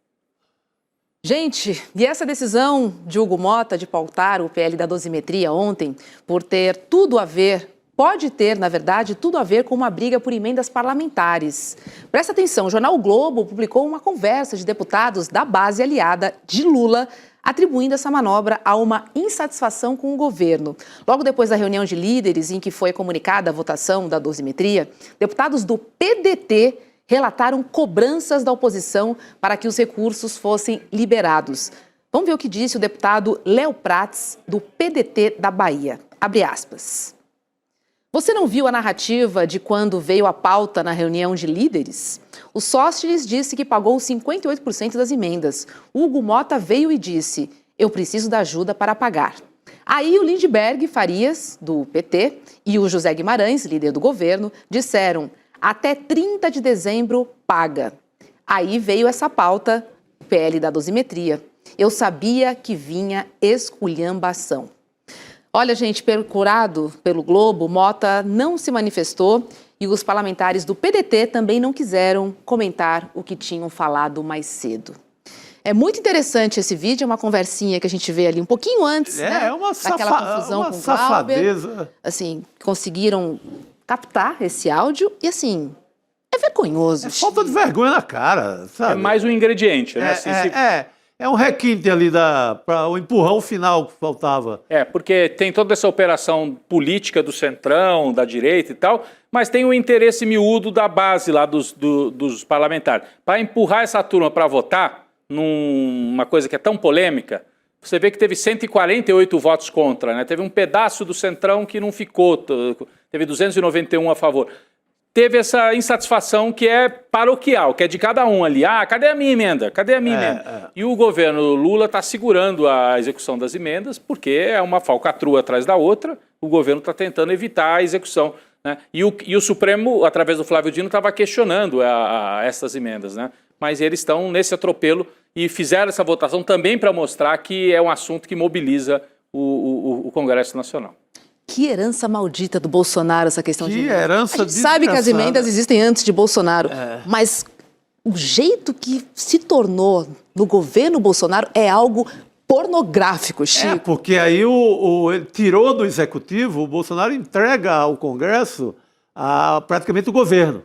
Gente, e essa decisão de Hugo Mota de pautar o PL da dosimetria ontem, por ter tudo a ver, pode ter, na verdade, tudo a ver com uma briga por emendas parlamentares. Presta atenção, o jornal o Globo publicou uma conversa de deputados da base aliada de Lula, atribuindo essa manobra a uma insatisfação com o governo. Logo depois da reunião de líderes em que foi comunicada a votação da dosimetria, deputados do PDT relataram cobranças da oposição para que os recursos fossem liberados. Vamos ver o que disse o deputado Léo Prats, do PDT da Bahia. Abre aspas. Você não viu a narrativa de quando veio a pauta na reunião de líderes? O Sóstenes disse que pagou 58% das emendas. Hugo Mota veio e disse, eu preciso da ajuda para pagar. Aí o Lindbergh Farias, do PT, e o José Guimarães, líder do governo, disseram, até 30 de dezembro paga. Aí veio essa pauta, o PL da dosimetria. Eu sabia que vinha esculhambação. Olha, gente, procurado pelo Globo, Mota não se manifestou e os parlamentares do PDT também não quiseram comentar o que tinham falado mais cedo. É muito interessante esse vídeo, é uma conversinha que a gente vê ali um pouquinho antes, né? É uma daquela confusão com o Glauber. Assim, conseguiram captar esse áudio e, assim, é vergonhoso. É falta de vergonha na cara, sabe? É mais um ingrediente, né? É um requinte ali para o empurrão final que faltava. Porque tem toda essa operação política do centrão, da direita e tal, mas tem o interesse miúdo da base lá dos parlamentares. Para empurrar essa turma para votar numa coisa que é tão polêmica, você vê que teve 148 votos contra, né? Teve um pedaço do centrão que não ficou, teve 291 a favor. Teve essa insatisfação que é paroquial, que é de cada um ali. Ah, cadê a minha emenda? Cadê a minha emenda? E o governo Lula está segurando a execução das emendas porque é uma falcatrua atrás da outra. O governo está tentando evitar a execução, né? E o Supremo, através do Flávio Dino, estava questionando essas emendas, né? Mas eles estão nesse atropelo e fizeram essa votação também para mostrar que é um assunto que mobiliza o Congresso Nacional. Que herança maldita do Bolsonaro essa questão de Que emendas. herança A gente sabe que as desgraçada. emendas existem antes de Bolsonaro, mas o jeito que se tornou no governo Bolsonaro é algo pornográfico, Chico. Porque aí ele tirou do executivo, o Bolsonaro entrega ao Congresso praticamente o governo.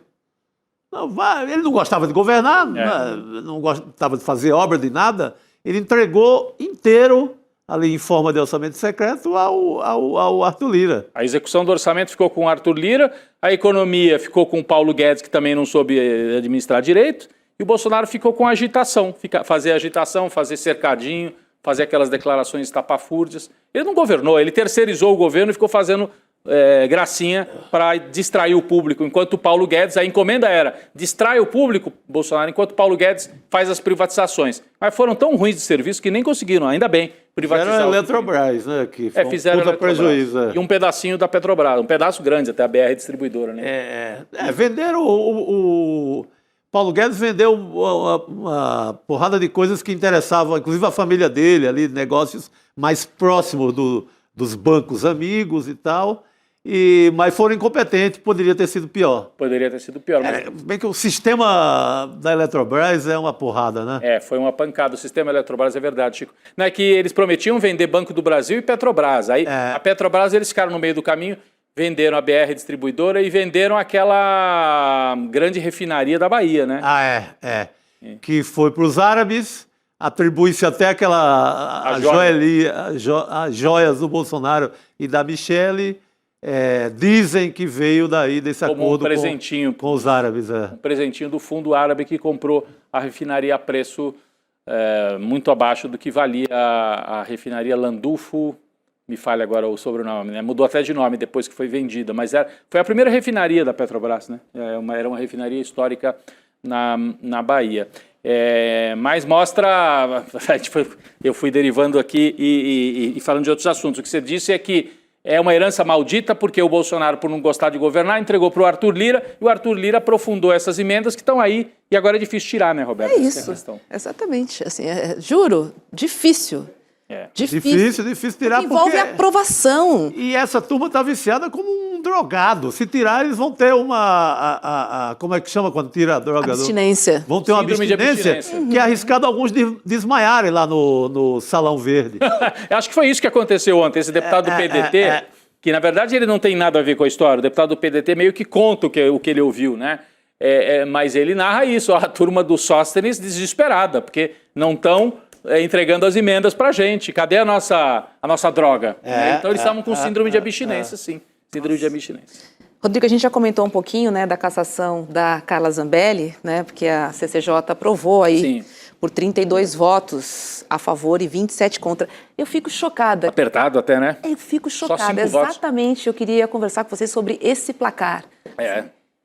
Ele não gostava de governar, não gostava de fazer obra de nada, ele entregou inteiro, ali em forma de orçamento secreto, ao Arthur Lira. A execução do orçamento ficou com o Arthur Lira, a economia ficou com o Paulo Guedes, que também não soube administrar direito, e o Bolsonaro ficou com a agitação, fazer agitação, fazer cercadinho, fazer aquelas declarações estapafúrdias. Ele não governou, ele terceirizou o governo e ficou fazendo gracinha para distrair o público, enquanto o Paulo Guedes, a encomenda era distrai o público, Bolsonaro, enquanto o Paulo Guedes faz as privatizações. Mas foram tão ruins de serviço que nem conseguiram, ainda bem, privatizar. Fizeram a Eletrobras, né? Que foi fizeram puta prejuízo. E um pedacinho da Petrobras, um pedaço grande, até a BR distribuidora, né? Venderam o Paulo Guedes vendeu uma porrada de coisas que interessavam, inclusive a família dele, ali, negócios mais próximos dos bancos amigos e tal. Mas foram incompetentes, poderia ter sido pior. Poderia ter sido pior. Mas... bem que o sistema da Eletrobras é uma porrada, né? Foi uma pancada. O sistema Eletrobras é verdade, Chico. Não é que eles prometiam vender Banco do Brasil e Petrobras. Aí a Petrobras, eles ficaram no meio do caminho, venderam a BR distribuidora e venderam aquela grande refinaria da Bahia, né? Que foi para os árabes, atribui-se até as joias do Bolsonaro e da Michele. Dizem que veio daí desse acordo com os árabes. Um presentinho do fundo árabe que comprou a refinaria a preço muito abaixo do que valia a refinaria Landulfo, me falha agora o sobrenome, né? Mudou até de nome depois que foi vendida, mas foi a primeira refinaria da Petrobras, né? Era uma refinaria histórica na Bahia. Mas mostra, eu fui derivando aqui e falando de outros assuntos. O que você disse é que é uma herança maldita porque o Bolsonaro, por não gostar de governar, entregou para o Arthur Lira e o Arthur Lira aprofundou essas emendas que estão aí e agora é difícil tirar, né, Roberto? É isso, exatamente. Assim, juro, difícil. Difícil tirar porque envolve aprovação. E essa turma está viciada como um drogado. Se tirar, eles vão ter como é que chama quando tira a droga? Abstinência. Vão ter uma abstinência que é arriscado alguns desmaiarem lá no Salão Verde. Acho que foi isso que aconteceu ontem. Esse deputado do PDT, que na verdade ele não tem nada a ver com a história. O deputado do PDT meio que conta o que ele ouviu, né? Mas ele narra isso, a turma do Sóstenes desesperada, porque não estão entregando as emendas pra gente. Cadê a nossa droga? Então eles estavam com síndrome de abstinência, sim. Síndrome de abstinência. Rodrigo, a gente já comentou um pouquinho, né, da cassação da Carla Zambelli, né, porque a CCJ aprovou aí por 32 votos a favor e 27 contra. Eu fico chocada. Apertado até, né? Eu fico chocada. Só 5 Exatamente. votos. Eu queria conversar com vocês sobre esse placar.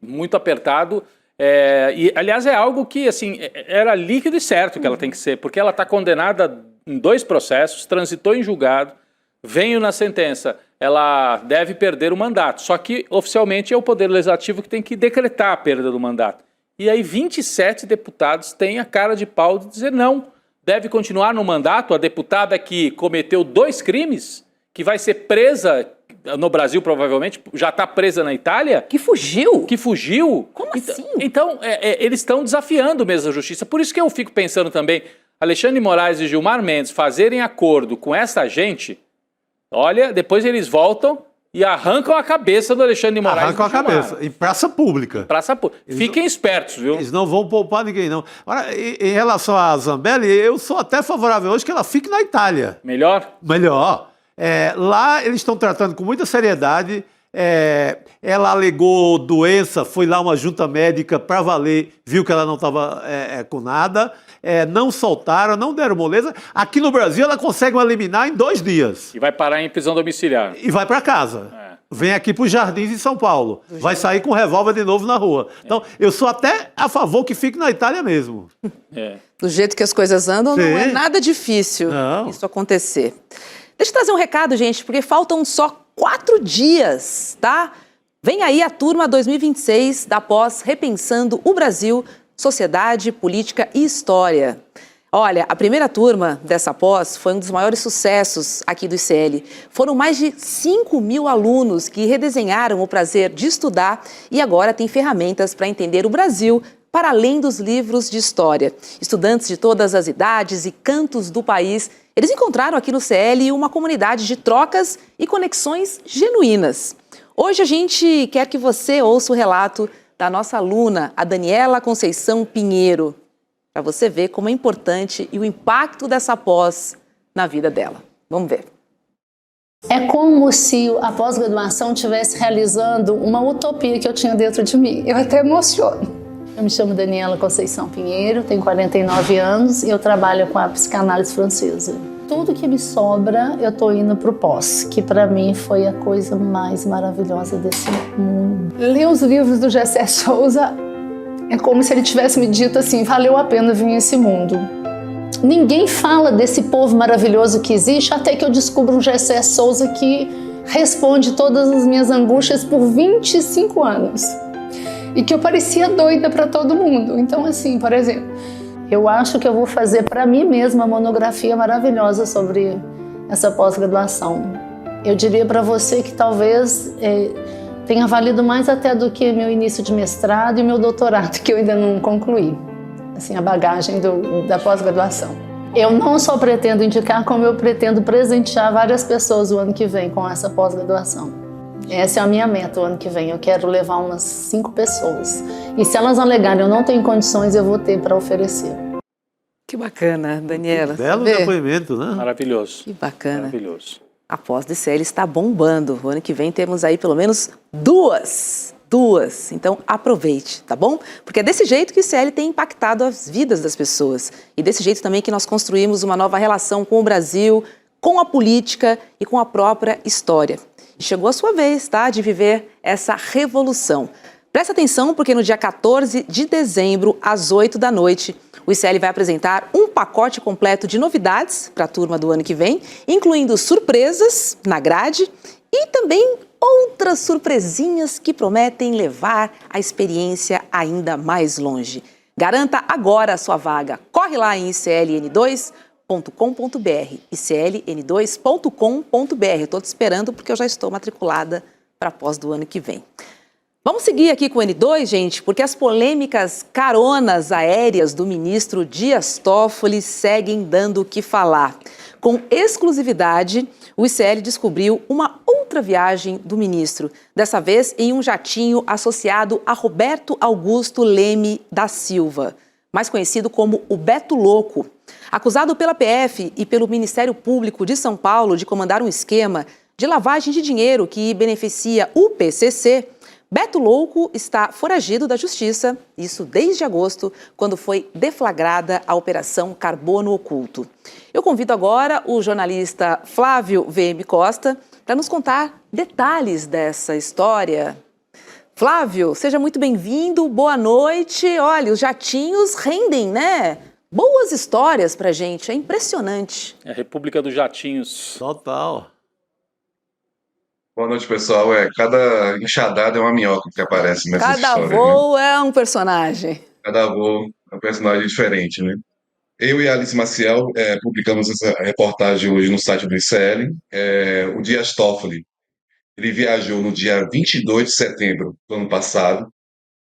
Muito apertado. E, aliás, é algo que, assim, era líquido e certo que ela tem que ser, porque ela está condenada em 2 processos, transitou em julgado, veio na sentença, ela deve perder o mandato. Só que, oficialmente, é o Poder Legislativo que tem que decretar a perda do mandato. E aí 27 deputados têm a cara de pau de dizer não, deve continuar no mandato. A deputada que cometeu 2 crimes, que vai ser presa no Brasil, provavelmente, já está presa na Itália. Que fugiu? Como assim? Então, eles estão desafiando mesmo a justiça. Por isso que eu fico pensando também, Alexandre de Moraes e Gilmar Mendes fazerem acordo com essa gente, olha, depois eles voltam e arrancam a cabeça do Alexandre de Moraes. Arrancam a cabeça, em praça pública. Fiquem espertos, viu? Eles não vão poupar ninguém, não. Agora, em relação a Zambelli, eu sou até favorável hoje que ela fique na Itália. Melhor? Lá eles estão tratando com muita seriedade. Ela alegou doença, foi lá uma junta médica para valer, viu que ela não estava com nada, não soltaram, não deram moleza. Aqui no Brasil ela consegue eliminar em 2 dias. E vai parar em prisão domiciliar. E vai para casa. Vem aqui para os Jardins em São Paulo. Vai sair com revólver de novo na rua. Então, eu sou até a favor que fique na Itália mesmo. Do jeito que as coisas andam, não é nada difícil isso acontecer. Deixa eu trazer um recado, gente, porque faltam só 4 dias, tá? Vem aí a turma 2026 da pós Repensando o Brasil, Sociedade, Política e História. Olha, a primeira turma dessa pós foi um dos maiores sucessos aqui do ICL. Foram mais de 5.000 alunos que redesenharam o prazer de estudar e agora têm ferramentas para entender o Brasil para além dos livros de história. Estudantes de todas as idades e cantos do país, eles encontraram aqui no CL uma comunidade de trocas e conexões genuínas. Hoje a gente quer que você ouça o relato da nossa aluna, a Daniela Conceição Pinheiro, para você ver como é importante e o impacto dessa pós na vida dela. Vamos ver. É como se a pós-graduação estivesse realizando uma utopia que eu tinha dentro de mim. Eu até emociono. Eu me chamo Daniela Conceição Pinheiro, tenho 49 anos e eu trabalho com a psicanálise francesa. Tudo que me sobra, eu tô indo pro pós, que para mim foi a coisa mais maravilhosa desse mundo. Ler os livros do Gessé Souza é como se ele tivesse me dito assim, valeu a pena vir a esse mundo. Ninguém fala desse povo maravilhoso que existe até que eu descubro um Gessé Souza que responde todas as minhas angústias por 25 anos. E que eu parecia doida para todo mundo. Então, assim, por exemplo, eu acho que eu vou fazer para mim mesma uma monografia maravilhosa sobre essa pós-graduação. Eu diria para você que talvez tenha valido mais até do que meu início de mestrado e meu doutorado, que eu ainda não concluí. Assim, a bagagem da pós-graduação. Eu não só pretendo indicar, como eu pretendo presentear várias pessoas o ano que vem com essa pós-graduação. Essa é a minha meta o ano que vem. Eu quero levar umas 5 pessoas. E se elas alegarem eu não tenho condições, eu vou ter para oferecer. Que bacana, Daniela. Belo depoimento, né? Maravilhoso. Que bacana. Maravilhoso. A pós do ICL está bombando. O ano que vem temos aí pelo menos duas. Então aproveite, tá bom? Porque é desse jeito que o ICL tem impactado as vidas das pessoas. E desse jeito também que nós construímos uma nova relação com o Brasil, com a política e com a própria história. E chegou a sua vez, tá? De viver essa revolução. Presta atenção porque no dia 14 de dezembro, às 8 da noite, o ICL vai apresentar um pacote completo de novidades para a turma do ano que vem, incluindo surpresas na grade e também outras surpresinhas que prometem levar a experiência ainda mais longe. Garanta agora a sua vaga. Corre lá em icln2.com.br, icln2.com.br. Estou te esperando porque eu já estou matriculada para a pós do ano que vem. Vamos seguir aqui com o N2, gente, porque as polêmicas caronas aéreas do ministro Dias Toffoli seguem dando o que falar. Com exclusividade, o ICL descobriu uma outra viagem do ministro, dessa vez em um jatinho associado a Roberto Augusto Leme da Silva, mais conhecido como o Beto Louco. Acusado pela PF e pelo Ministério Público de São Paulo de comandar um esquema de lavagem de dinheiro que beneficia o PCC, Beto Louco está foragido da Justiça, isso desde agosto, quando foi deflagrada a Operação Carbono Oculto. Eu convido agora o jornalista Flávio VM Costa para nos contar detalhes dessa história. Flávio, seja muito bem-vindo, boa noite. Olha, os jatinhos rendem, né? Boas histórias pra gente, é impressionante. É a República dos Jatinhos. Total. Boa noite, pessoal. Cada enxadada é uma minhoca que aparece nessa Cada história. voo é um personagem. Cada voo é um personagem diferente, né? Eu e a Alice Maciel publicamos essa reportagem hoje no site do ICL. O Dias Toffoli, ele viajou no dia 22 de setembro do ano passado,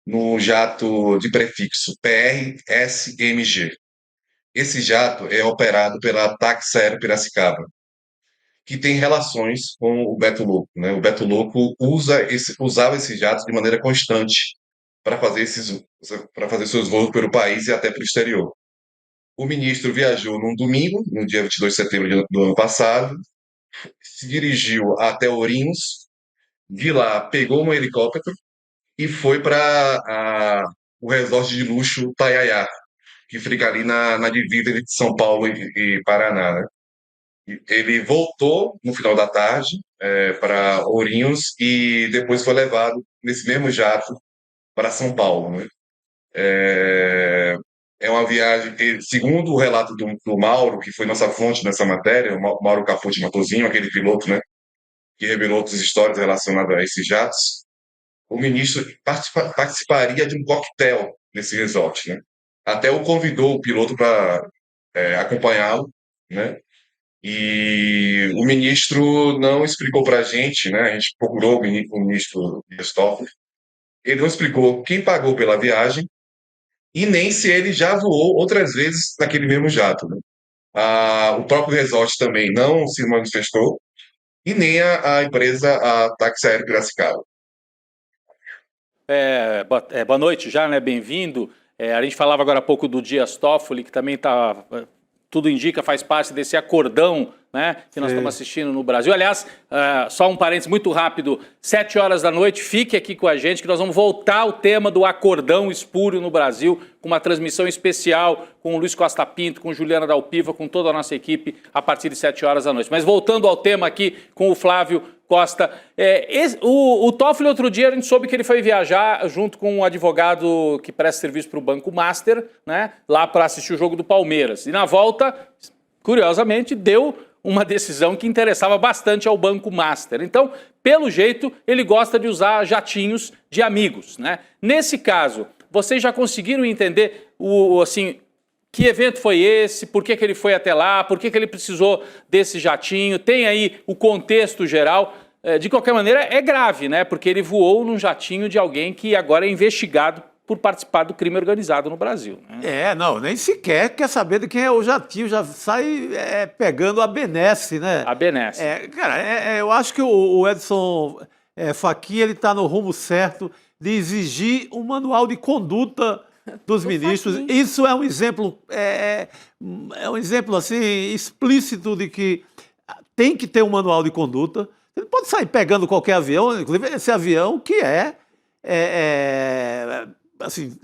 no jato de prefixo PRSMG. Esse jato é operado pela TACS Aéreo Piracicaba, que tem relações com o Beto Louco, né? O Beto Louco usava esse jato de maneira constante para fazer seus voos pelo país e até para o exterior. O ministro viajou num domingo, no dia 22 de setembro do ano passado, se dirigiu até Ourinhos, de lá pegou um helicóptero e foi para o resort de luxo Taiaiá, que fica ali na divisa de São Paulo e Paraná, né? Ele voltou no final da tarde para Ourinhos e depois foi levado nesse mesmo jato para São Paulo, né? É uma viagem que, segundo o relato do Mauro, que foi nossa fonte nessa matéria, o Mauro Capucci Matosinho, aquele piloto, né, que revelou outras histórias relacionadas a esses jatos, o ministro participaria de um coquetel nesse resort, né? Até o convidou o piloto para acompanhá-lo, né? E o ministro não explicou para a gente, né? A gente procurou o ministro Dias Toffoli, ele não explicou quem pagou pela viagem e nem se ele já voou outras vezes naquele mesmo jato, né? O próprio resort também não se manifestou e nem a empresa, a Táxi Aéreo Piracicaba. Boa noite já, né? Bem-vindo. A gente falava agora há pouco do Dias Toffoli, que também está, tudo indica, faz parte desse acordão, né, que nós estamos assistindo no Brasil. Aliás, só um parênteses muito rápido, 7 horas da noite, fique aqui com a gente que nós vamos voltar ao tema do acordão espúrio no Brasil, com uma transmissão especial com o Luiz Costa Pinto, com Juliana Dalpiva, com toda a nossa equipe, a partir de 7 horas da noite. Mas voltando ao tema aqui com o Flávio Costa, o Toffoli, outro dia, a gente soube que ele foi viajar junto com um advogado que presta serviço para o Banco Master, né, lá para assistir o jogo do Palmeiras. E na volta, curiosamente, deu uma decisão que interessava bastante ao Banco Master. Então, pelo jeito, ele gosta de usar jatinhos de amigos, né? Nesse caso, vocês já conseguiram entender assim, que evento foi esse, por que ele foi até lá, por que ele precisou desse jatinho? Tem aí o contexto geral. De qualquer maneira, é grave, né? Porque ele voou num jatinho de alguém que agora é investigado por participar do crime organizado no Brasil, né? Não, nem sequer quer saber de quem é o jatinho, já sai pegando a benesse, né? A benesse. Cara, eu acho que o Edson Fachin, ele está no rumo certo de exigir um manual de conduta dos ministros. Fachin. Isso é um exemplo, um exemplo assim, explícito de que tem que ter um manual de conduta. Você não pode sair pegando qualquer avião, inclusive esse avião que assim,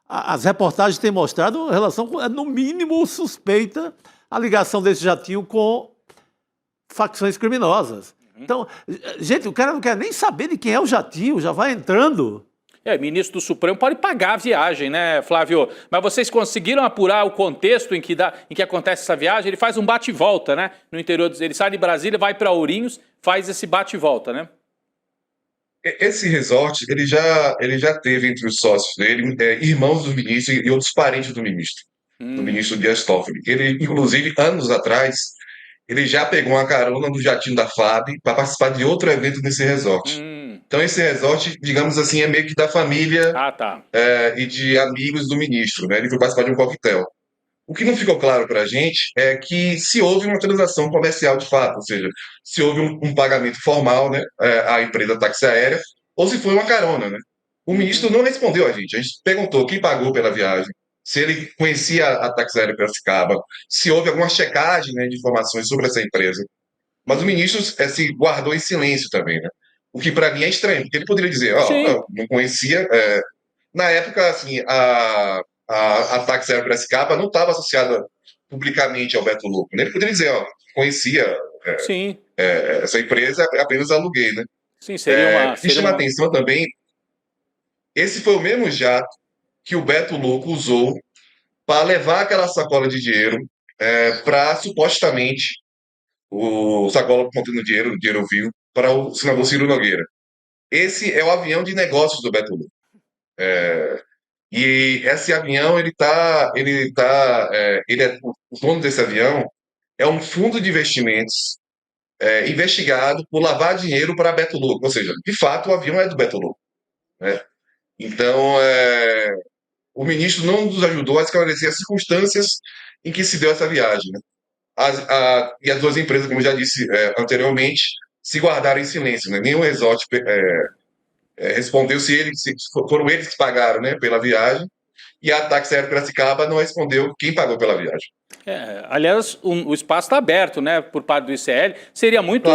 as reportagens têm mostrado uma relação, no mínimo, suspeita a ligação desse jatinho com facções criminosas. Então, gente, o cara não quer nem saber de quem é o jatinho, já vai entrando. O ministro do Supremo pode pagar a viagem, né, Flávio? Mas vocês conseguiram apurar o contexto em que acontece essa viagem? Ele faz um bate e volta, né? No interior, ele sai de Brasília, vai para Ourinhos, faz esse bate e volta, né? Esse resort, ele já teve entre os sócios dele irmãos do ministro e outros parentes do ministro Dias Toffoli. Ele, inclusive, anos atrás, ele já pegou uma carona no jatinho da FAB para participar de outro evento nesse resort. Então, esse resort, digamos assim, é meio que da família e de amigos do ministro, né? Ele foi participar de um coquetel. O que não ficou claro para a gente é que se houve uma transação comercial de fato, ou seja, se houve um pagamento formal, né, à empresa táxi aérea, ou se foi uma carona, né? O ministro não respondeu a gente perguntou quem pagou pela viagem, se ele conhecia a táxi aérea Piracicaba, se houve alguma checagem, né, de informações sobre essa empresa. Mas o ministro se guardou em silêncio também, né? O que para mim é estranho, porque ele poderia dizer, não conhecia. Na época, assim, a Táxi Aéreo Piracicaba não estava associada publicamente ao Beto Louco, né? Ele poderia dizer, conhecia essa empresa, apenas aluguei, né? Sim, seria me chama a atenção também, esse foi o mesmo jato que o Beto Louco usou para levar aquela sacola de dinheiro para, supostamente, o sacola contendo dinheiro vivo, para o senador Ciro Nogueira. Esse é o avião de negócios do Beto Louco. E esse avião, o dono desse avião é um fundo de investimentos investigado por lavar dinheiro para Beto Louco. Ou seja, de fato, o avião é do Beto Louco, né? Então, o ministro não nos ajudou a esclarecer as circunstâncias em que se deu essa viagem, né? E as duas empresas, como eu já disse anteriormente, se guardaram em silêncio, né? Nenhum resort respondeu se foram eles que pagaram, né, pela viagem, e a Táxi Aéreo Piracicaba não respondeu quem pagou pela viagem. Aliás, o espaço está aberto, né, por parte do ICL. Seria muito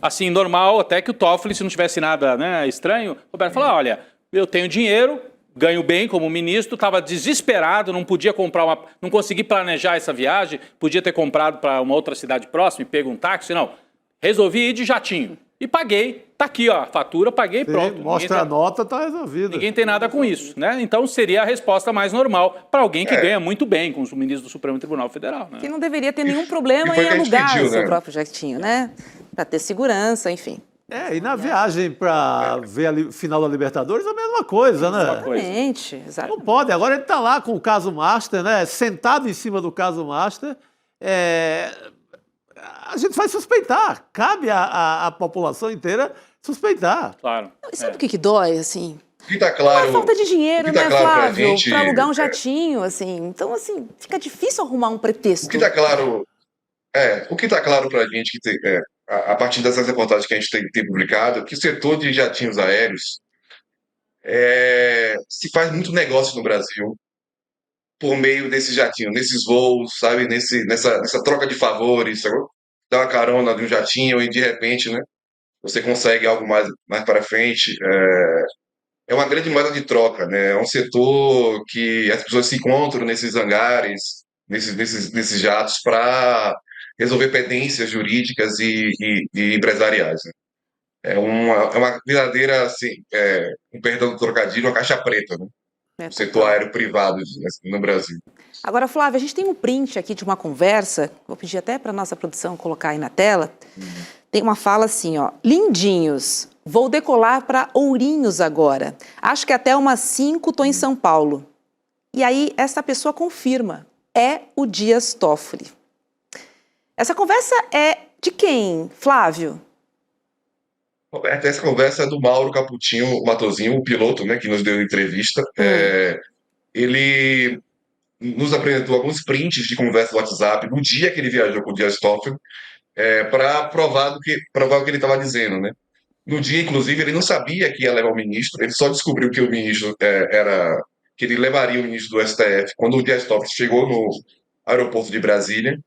assim, normal até que o Toffoli, se não tivesse nada, né, estranho, Roberto, falar, olha, eu tenho dinheiro, ganho bem como ministro, estava desesperado, não podia comprar não consegui planejar essa viagem, podia ter comprado para uma outra cidade próxima e pego um táxi, não. Resolvi ir de jatinho. E paguei, tá aqui, ó, a fatura, paguei, pronto. Mostra a nota, tá resolvido. Ninguém tem nada com isso, né? Então seria a resposta mais normal para alguém que ganha muito bem com os ministros do Supremo Tribunal Federal, né? Que não deveria ter nenhum problema em alugar o seu próprio jatinho, né? Para ter segurança, enfim. E na viagem para ver a final da Libertadores é a mesma coisa, né? Exatamente. Não pode. Agora ele está lá com o caso Master, né? Sentado em cima do caso Master. A gente vai suspeitar. Cabe à população inteira suspeitar. Claro. E sabe o que dói, assim? O que tá claro, Não é falta de dinheiro, né, claro Flávio? gente, para alugar um jatinho, assim. Então, assim, fica difícil arrumar um pretexto. O que está claro para a gente, que a partir dessas reportagens que a gente tem publicado, que o setor de jatinhos aéreos se faz muito negócio no Brasil por meio desses jatinhos, nesses voos, sabe, nessa troca de favores, sabe? Dá uma carona de um jatinho e de repente, né, você consegue algo mais para frente. É uma grande moeda de troca, né? É um setor que as pessoas se encontram nesses hangares, nesses jatos, para resolver pendências jurídicas e empresariais, né? É uma verdadeira, assim, um perdão do trocadilho, uma caixa preta, né? O setor aéreo privado no Brasil. Agora, Flávia, a gente tem um print aqui de uma conversa, vou pedir até para a nossa produção colocar aí na tela. Tem uma fala assim, ó: lindinhos, vou decolar para Ourinhos agora. Acho que até umas 5 tô em São Paulo. E aí essa pessoa confirma, é o Dias Toffoli. Essa conversa é de quem, Flávio? Roberto, essa conversa é do Mauro Caputinho Matosinho, o piloto, né, que nos deu entrevista. Ele nos apresentou alguns prints de conversa do WhatsApp no dia que ele viajou com o Dias Toffoli, para provar o que ele estava dizendo, né? No dia, inclusive, ele não sabia que ia levar o ministro, ele só descobriu que o ministro que ele levaria o ministro do STF quando o Dias Toffoli chegou no aeroporto de Brasília.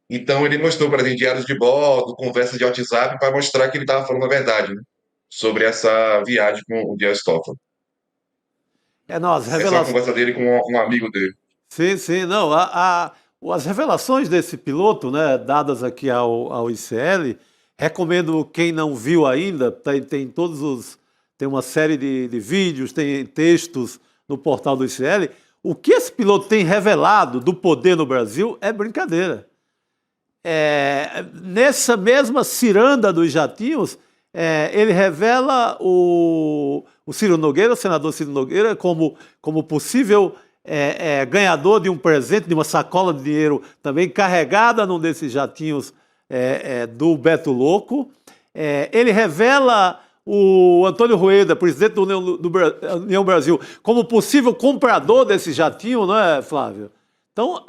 Então, ele mostrou para a gente diários de bordo, conversa de WhatsApp, para mostrar que ele estava falando a verdade, né, sobre essa viagem com o Dias Toffoli. Essa é a conversa dele com um amigo dele. Sim, não. As revelações desse piloto, né, dadas aqui ao ICL, recomendo quem não viu ainda, tem uma série de vídeos, tem textos no portal do ICL. O que esse piloto tem revelado do poder no Brasil é brincadeira. Nessa mesma ciranda dos jatinhos, ele revela o Ciro Nogueira, o senador Ciro Nogueira, como possível ganhador de um presente, de uma sacola de dinheiro também carregada num desses jatinhos do Beto Louco. Ele revela o Antônio Rueda, presidente do União Brasil, como possível comprador desse jatinho, não é, Flávio? Então,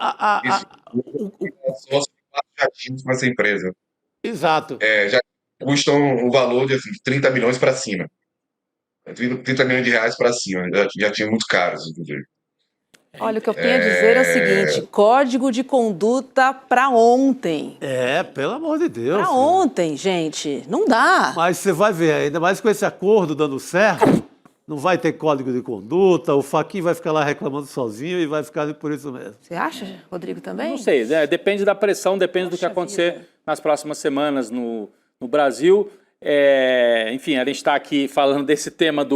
jatinhos com essa empresa. Exato. Já custam um valor de 30 milhões para cima. 30 milhões de reais para cima. Já tinha muito caros, inclusive. Olha, o que eu tenho a dizer é o seguinte: código de conduta para ontem. Pelo amor de Deus. Para ontem, gente. Não dá. Mas você vai ver, ainda mais com esse acordo dando certo, não vai ter código de conduta, o Fachin vai ficar lá reclamando sozinho e vai ficar por isso mesmo. Você acha, Rodrigo, também? Não sei, depende da pressão, depende do que acontecer nas próximas semanas no Brasil. Enfim, a gente está aqui falando desse tema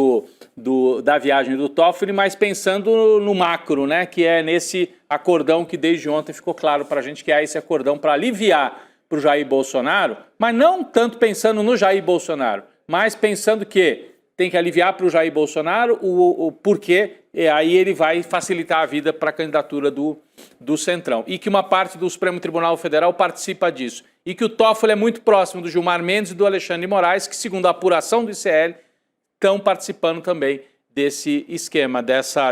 da viagem do Toffoli, mas pensando no macro, né? Que é nesse acordão que desde ontem ficou claro para a gente que há esse acordão para aliviar para o Jair Bolsonaro, mas não tanto pensando no Jair Bolsonaro, mas pensando que tem que aliviar para o Jair Bolsonaro o porquê, aí ele vai facilitar a vida para a candidatura do Centrão. E que uma parte do Supremo Tribunal Federal participa disso. E que o Toffoli é muito próximo do Gilmar Mendes e do Alexandre de Moraes, que, segundo a apuração do ICL, estão participando também desse esquema,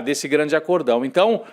desse grande acordão. Então,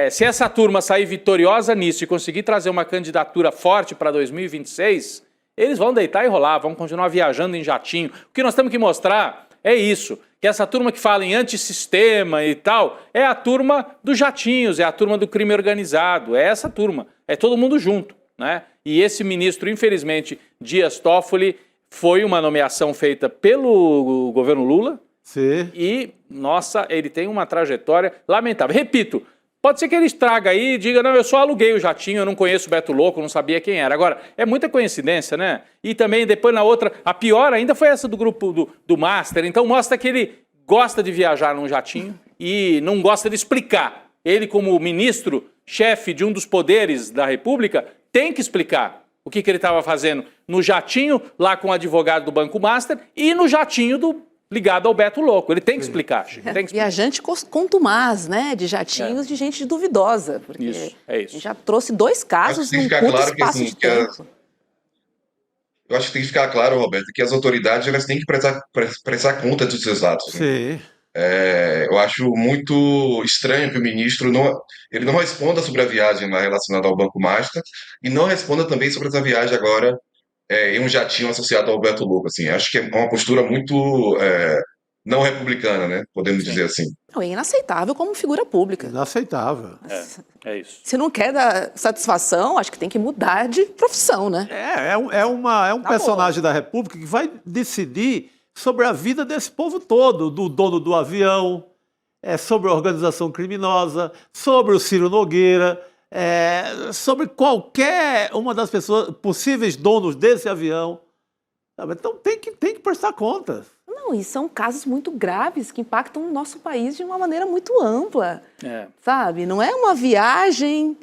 se essa turma sair vitoriosa nisso e conseguir trazer uma candidatura forte para 2026, eles vão deitar e rolar, vão continuar viajando em jatinho. O que nós temos que mostrar é isso, que essa turma que fala em antissistema e tal, é a turma dos jatinhos, é a turma do crime organizado, é essa turma, é todo mundo junto, né? E esse ministro, infelizmente, Dias Toffoli, foi uma nomeação feita pelo governo Lula. Sim. E, nossa, ele tem uma trajetória lamentável. Repito, pode ser que ele estraga aí e diga, não, eu só aluguei o jatinho, eu não conheço o Beto Louco, não sabia quem era. Agora, é muita coincidência, né? E também, depois na outra, a pior ainda foi essa do grupo do Master. Então, mostra que ele gosta de viajar num jatinho e não gosta de explicar. Ele, como ministro, chefe de um dos poderes da República, tem que explicar. O que ele estava fazendo no jatinho, lá com o advogado do Banco Master, e no jatinho ligado ao Beto Louco. Ele tem que explicar, Chico. Tem que explicar. Viajante contumaz, né? De jatinhos de gente duvidosa. Porque Isso, é isso. A gente já trouxe 2 casos num curto espaço de tempo. Eu acho que tem que ficar claro, Roberto, que as autoridades elas têm que prestar conta dos seus atos. Né? Sim. Eu acho muito estranho que o ministro ele não responda sobre a viagem lá relacionada ao Banco Master e não responda também sobre essa viagem agora em um jatinho associado ao Beto Louco. Assim. Acho que é uma postura muito não republicana, né? Podemos dizer assim. Não, é inaceitável como figura pública. Inaceitável. É isso. Se não quer dar satisfação, acho que tem que mudar de profissão, né? É um personagem da República que vai decidir sobre a vida desse povo todo, do dono do avião, sobre a organização criminosa, sobre o Ciro Nogueira, sobre qualquer uma das pessoas, possíveis donos desse avião. Então tem que prestar contas. Não, e são casos muito graves que impactam o nosso país de uma maneira muito ampla, sabe? Não é uma viagem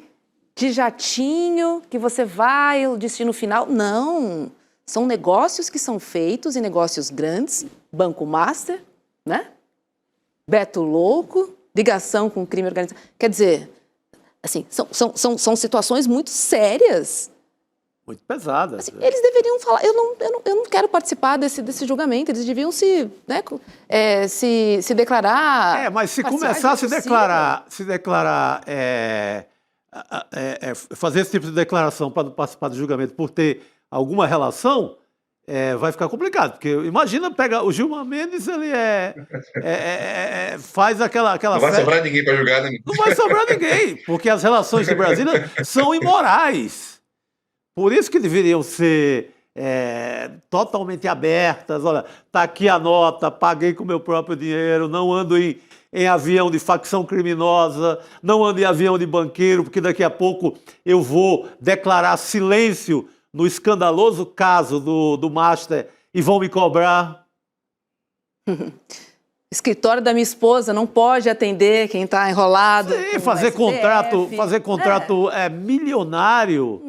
de jatinho que você vai, o destino final, não. São negócios que são feitos, e negócios grandes, Banco Master, né? Beto Louco, ligação com crime organizado. Quer dizer, assim, são situações muito sérias. Muito pesadas. Assim, eles deveriam falar, eu não quero participar desse julgamento, eles deviam se declarar... mas se começar a se declarar, fazer esse tipo de declaração para não participar do julgamento por ter alguma relação, vai ficar complicado, porque imagina, pega o Gilmar Mendes, ele faz aquela não vai sobrar ninguém para julgar, né? Não vai sobrar ninguém, porque as relações de Brasília são imorais. Por isso que deveriam ser totalmente abertas. Olha, está aqui a nota, paguei com o meu próprio dinheiro, não ando em avião de facção criminosa, não ando em avião de banqueiro, porque daqui a pouco eu vou declarar silêncio no escandaloso caso do Master e vão me cobrar. Escritório da minha esposa não pode atender quem está enrolado. Sim, fazer contrato milionário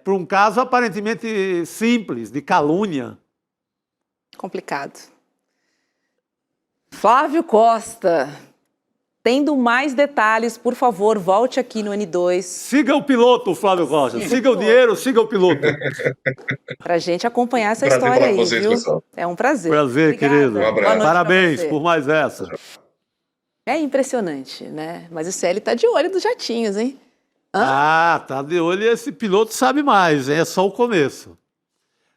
para um caso aparentemente simples, de calúnia. Complicado. Flávio Costa, tendo mais detalhes, por favor, volte aqui no N2. Siga o piloto, Flávio Costa. Siga o dinheiro, siga o piloto. Pra gente acompanhar essa história aí, vocês, viu? pessoal. É um prazer. Prazer, Obrigada. querido. Um abraço. Parabéns por mais essa. É impressionante, né? Mas o CL tá de olho dos jatinhos, hein? Tá de olho e esse piloto sabe mais, hein? É só o começo.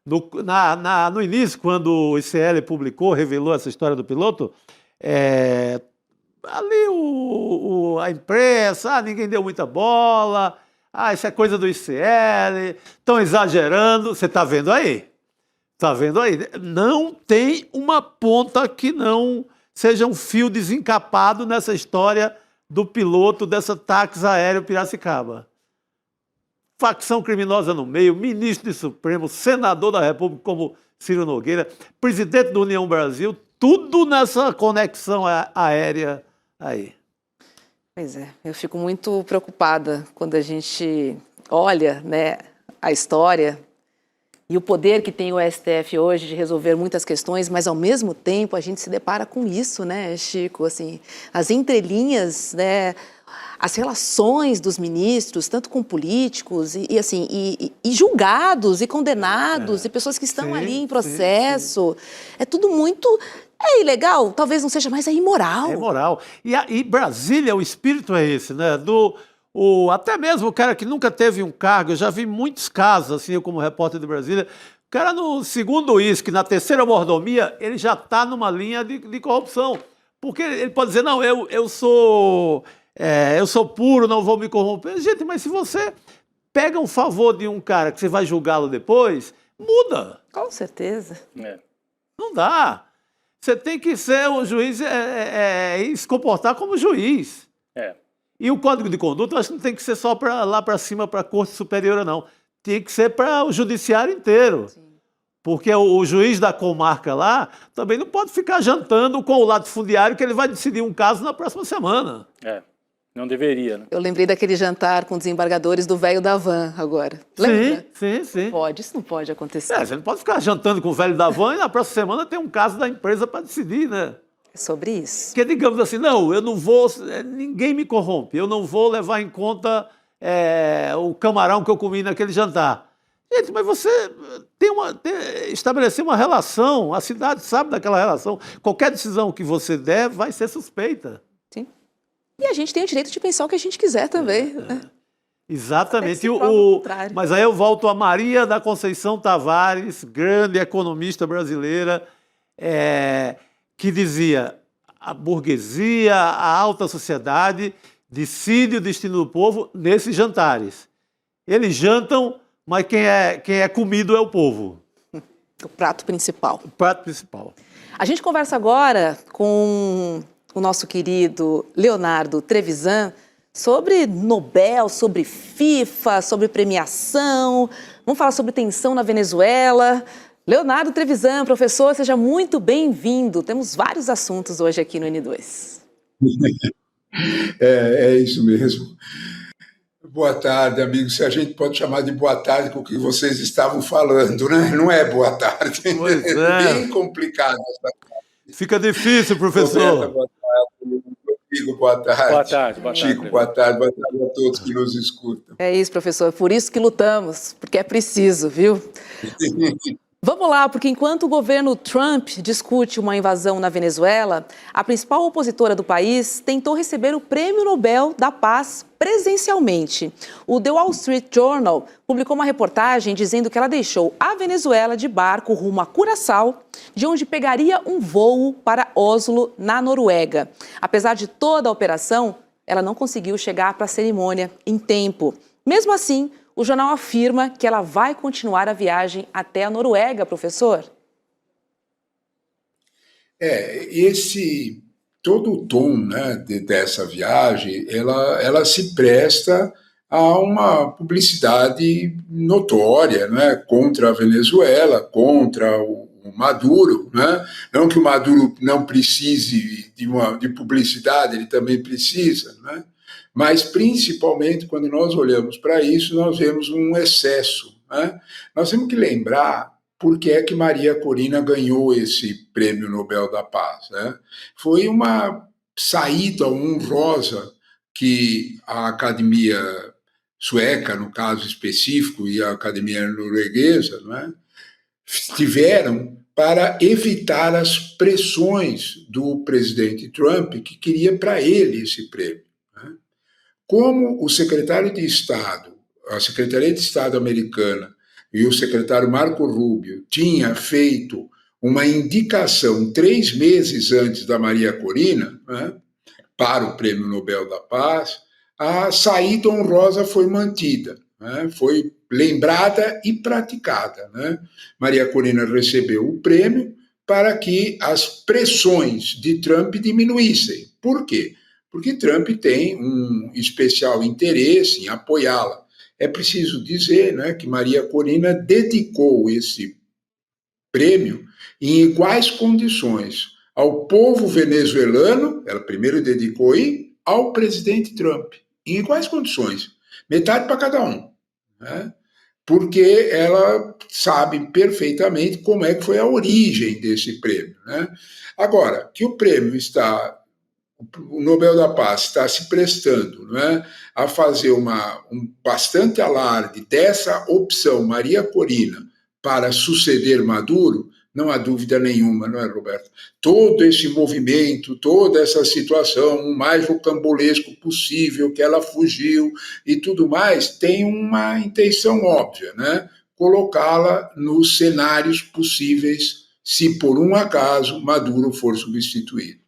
No início, quando o ICL revelou essa história do piloto, ali a imprensa, ninguém deu muita bola, isso é coisa do ICL, estão exagerando, você está vendo aí? Está vendo aí? Não tem uma ponta que não seja um fio desencapado nessa história do piloto dessa táxi aéreo Piracicaba. Facção criminosa no meio, ministro do Supremo, senador da República como Ciro Nogueira, presidente da União Brasil, tudo nessa conexão aérea aí. Pois é, eu fico muito preocupada quando a gente olha, né, a história e o poder que tem o STF hoje de resolver muitas questões, mas ao mesmo tempo a gente se depara com isso, né, Chico? Assim, as entrelinhas, né, as relações dos ministros, tanto com políticos e julgados e condenados e pessoas que estão ali em processo. É tudo muito... É ilegal, talvez não seja, mas é imoral. É imoral. E Brasília, o espírito é esse, né? Até mesmo o cara que nunca teve um cargo, eu já vi muitos casos, assim, eu como repórter de Brasília, o cara no segundo uísque, na terceira mordomia, ele já está numa linha de corrupção. Porque ele pode dizer, não, eu sou puro, não vou me corromper. Gente, mas se você pega um favor de um cara que você vai julgá-lo depois, muda. Com certeza. Não dá. Você tem que ser um juiz e se comportar como juiz. E o Código de Conduta, eu acho que não tem que ser só lá para cima, para a Corte Superior, não. Tem que ser para o Judiciário inteiro. Sim. Porque o juiz da comarca lá também não pode ficar jantando com o latifundiário que ele vai decidir um caso na próxima semana. Não deveria, né? Eu lembrei daquele jantar com desembargadores do velho da van agora. Lembra? Sim. Pode, isso não pode acontecer. Você não pode ficar jantando com o velho da van e na próxima semana tem um caso da empresa para decidir, né? É sobre isso. Porque digamos assim, não, eu não vou, ninguém me corrompe, eu não vou levar em conta o camarão que eu comi naquele jantar. Gente, mas você estabelecer uma relação, a cidade sabe daquela relação, qualquer decisão que você der vai ser suspeita. Sim. E a gente tem o direito de pensar o que a gente quiser também. Né? Exatamente. Mas aí eu volto a Maria da Conceição Tavares, grande economista brasileira, que dizia: a burguesia, a alta sociedade decide o destino do povo nesses jantares. Eles jantam, mas quem é comido é o povo. O prato principal. O prato principal. A gente conversa agora com o nosso querido Leonardo Trevisan sobre Nobel, sobre FIFA, sobre premiação. Vamos falar sobre tensão na Venezuela. Leonardo Trevisan, professor, seja muito bem-vindo. Temos vários assuntos hoje aqui no N2. É isso mesmo. Boa tarde, amigos. Se a gente pode chamar de boa tarde com o que vocês estavam falando, né? Não é boa tarde. Pois é. Bem complicado essa tarde. Fica difícil, professor. Roberta, boa tarde. Rodrigo, boa tarde. Boa tarde, boa tarde. Chico, boa tarde. Boa tarde a todos que nos escutam. É isso, professor. É por isso que lutamos, porque é preciso, viu? Vamos lá, porque enquanto o governo Trump discute uma invasão na Venezuela, a principal opositora do país tentou receber o Prêmio Nobel da Paz presencialmente. O The Wall Street Journal publicou uma reportagem dizendo que ela deixou a Venezuela de barco rumo a Curaçao, de onde pegaria um voo para Oslo, na Noruega. Apesar de toda a operação, ela não conseguiu chegar para a cerimônia em tempo. Mesmo assim, o jornal afirma que ela vai continuar a viagem até a Noruega, professor. Todo o tom, né, dessa viagem, ela se presta a uma publicidade notória, né, contra a Venezuela, contra o Maduro, né? Não que o Maduro não precise de publicidade, ele também precisa, né? Mas, principalmente, quando nós olhamos para isso, nós vemos um excesso, né? Nós temos que lembrar por que é que Maria Corina ganhou esse Prêmio Nobel da Paz, né? Foi uma saída honrosa que a Academia Sueca, no caso específico, e a Academia Norueguesa, né, tiveram para evitar as pressões do presidente Trump, que queria para ele esse prêmio. Como o secretário de Estado, a Secretaria de Estado americana e o secretário Marco Rubio tinha feito uma indicação 3 meses antes da Maria Corina, né, para o Prêmio Nobel da Paz, a saída honrosa foi mantida, né, foi lembrada e praticada, né? Maria Corina recebeu o prêmio para que as pressões de Trump diminuíssem. Por quê? Porque Trump tem um especial interesse em apoiá-la. É preciso dizer, né, que Maria Corina dedicou esse prêmio em iguais condições ao povo venezuelano, ela primeiro dedicou, e ao presidente Trump, em iguais condições, metade para cada um, né? Porque ela sabe perfeitamente como é que foi a origem desse prêmio, né? Agora, que o prêmio o Nobel da Paz está se prestando, né, a fazer um bastante alarde dessa opção Maria Corina para suceder Maduro, não há dúvida nenhuma, não é, Roberto? Todo esse movimento, toda essa situação, o mais rocambolesco possível, que ela fugiu e tudo mais, tem uma intenção óbvia, né? Colocá-la nos cenários possíveis se, por um acaso, Maduro for substituído.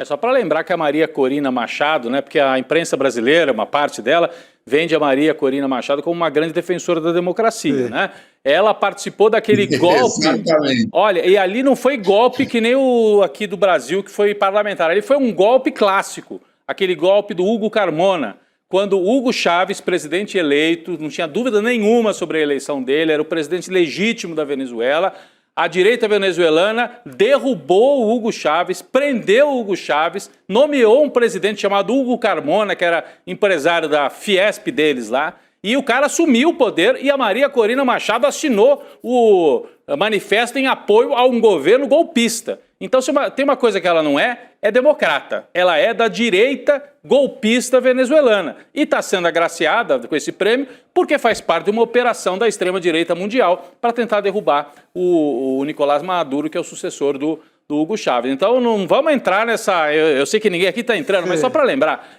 Só para lembrar que a Maria Corina Machado, né, porque a imprensa brasileira, uma parte dela, vende a Maria Corina Machado como uma grande defensora da democracia, né? Ela participou daquele golpe. Exatamente. Olha, e ali não foi golpe que nem o aqui do Brasil, que foi parlamentar. Ali foi um golpe clássico, aquele golpe do Hugo Carmona, quando Hugo Chávez, presidente eleito, não tinha dúvida nenhuma sobre a eleição dele, era o presidente legítimo da Venezuela, A direita venezuelana derrubou o Hugo Chávez, prendeu o Hugo Chávez, nomeou um presidente chamado Hugo Carmona, que era empresário da Fiesp deles lá, e o cara assumiu o poder e a Maria Corina Machado assinou o manifesto em apoio a um governo golpista. Então, se tem uma coisa que ela não é democrata. Ela é da direita golpista venezuelana. E está sendo agraciada com esse prêmio porque faz parte de uma operação da extrema-direita mundial para tentar derrubar o Nicolás Maduro, que é o sucessor do Hugo Chávez. Então, não vamos entrar nessa... Eu sei que ninguém aqui está entrando, mas só para lembrar,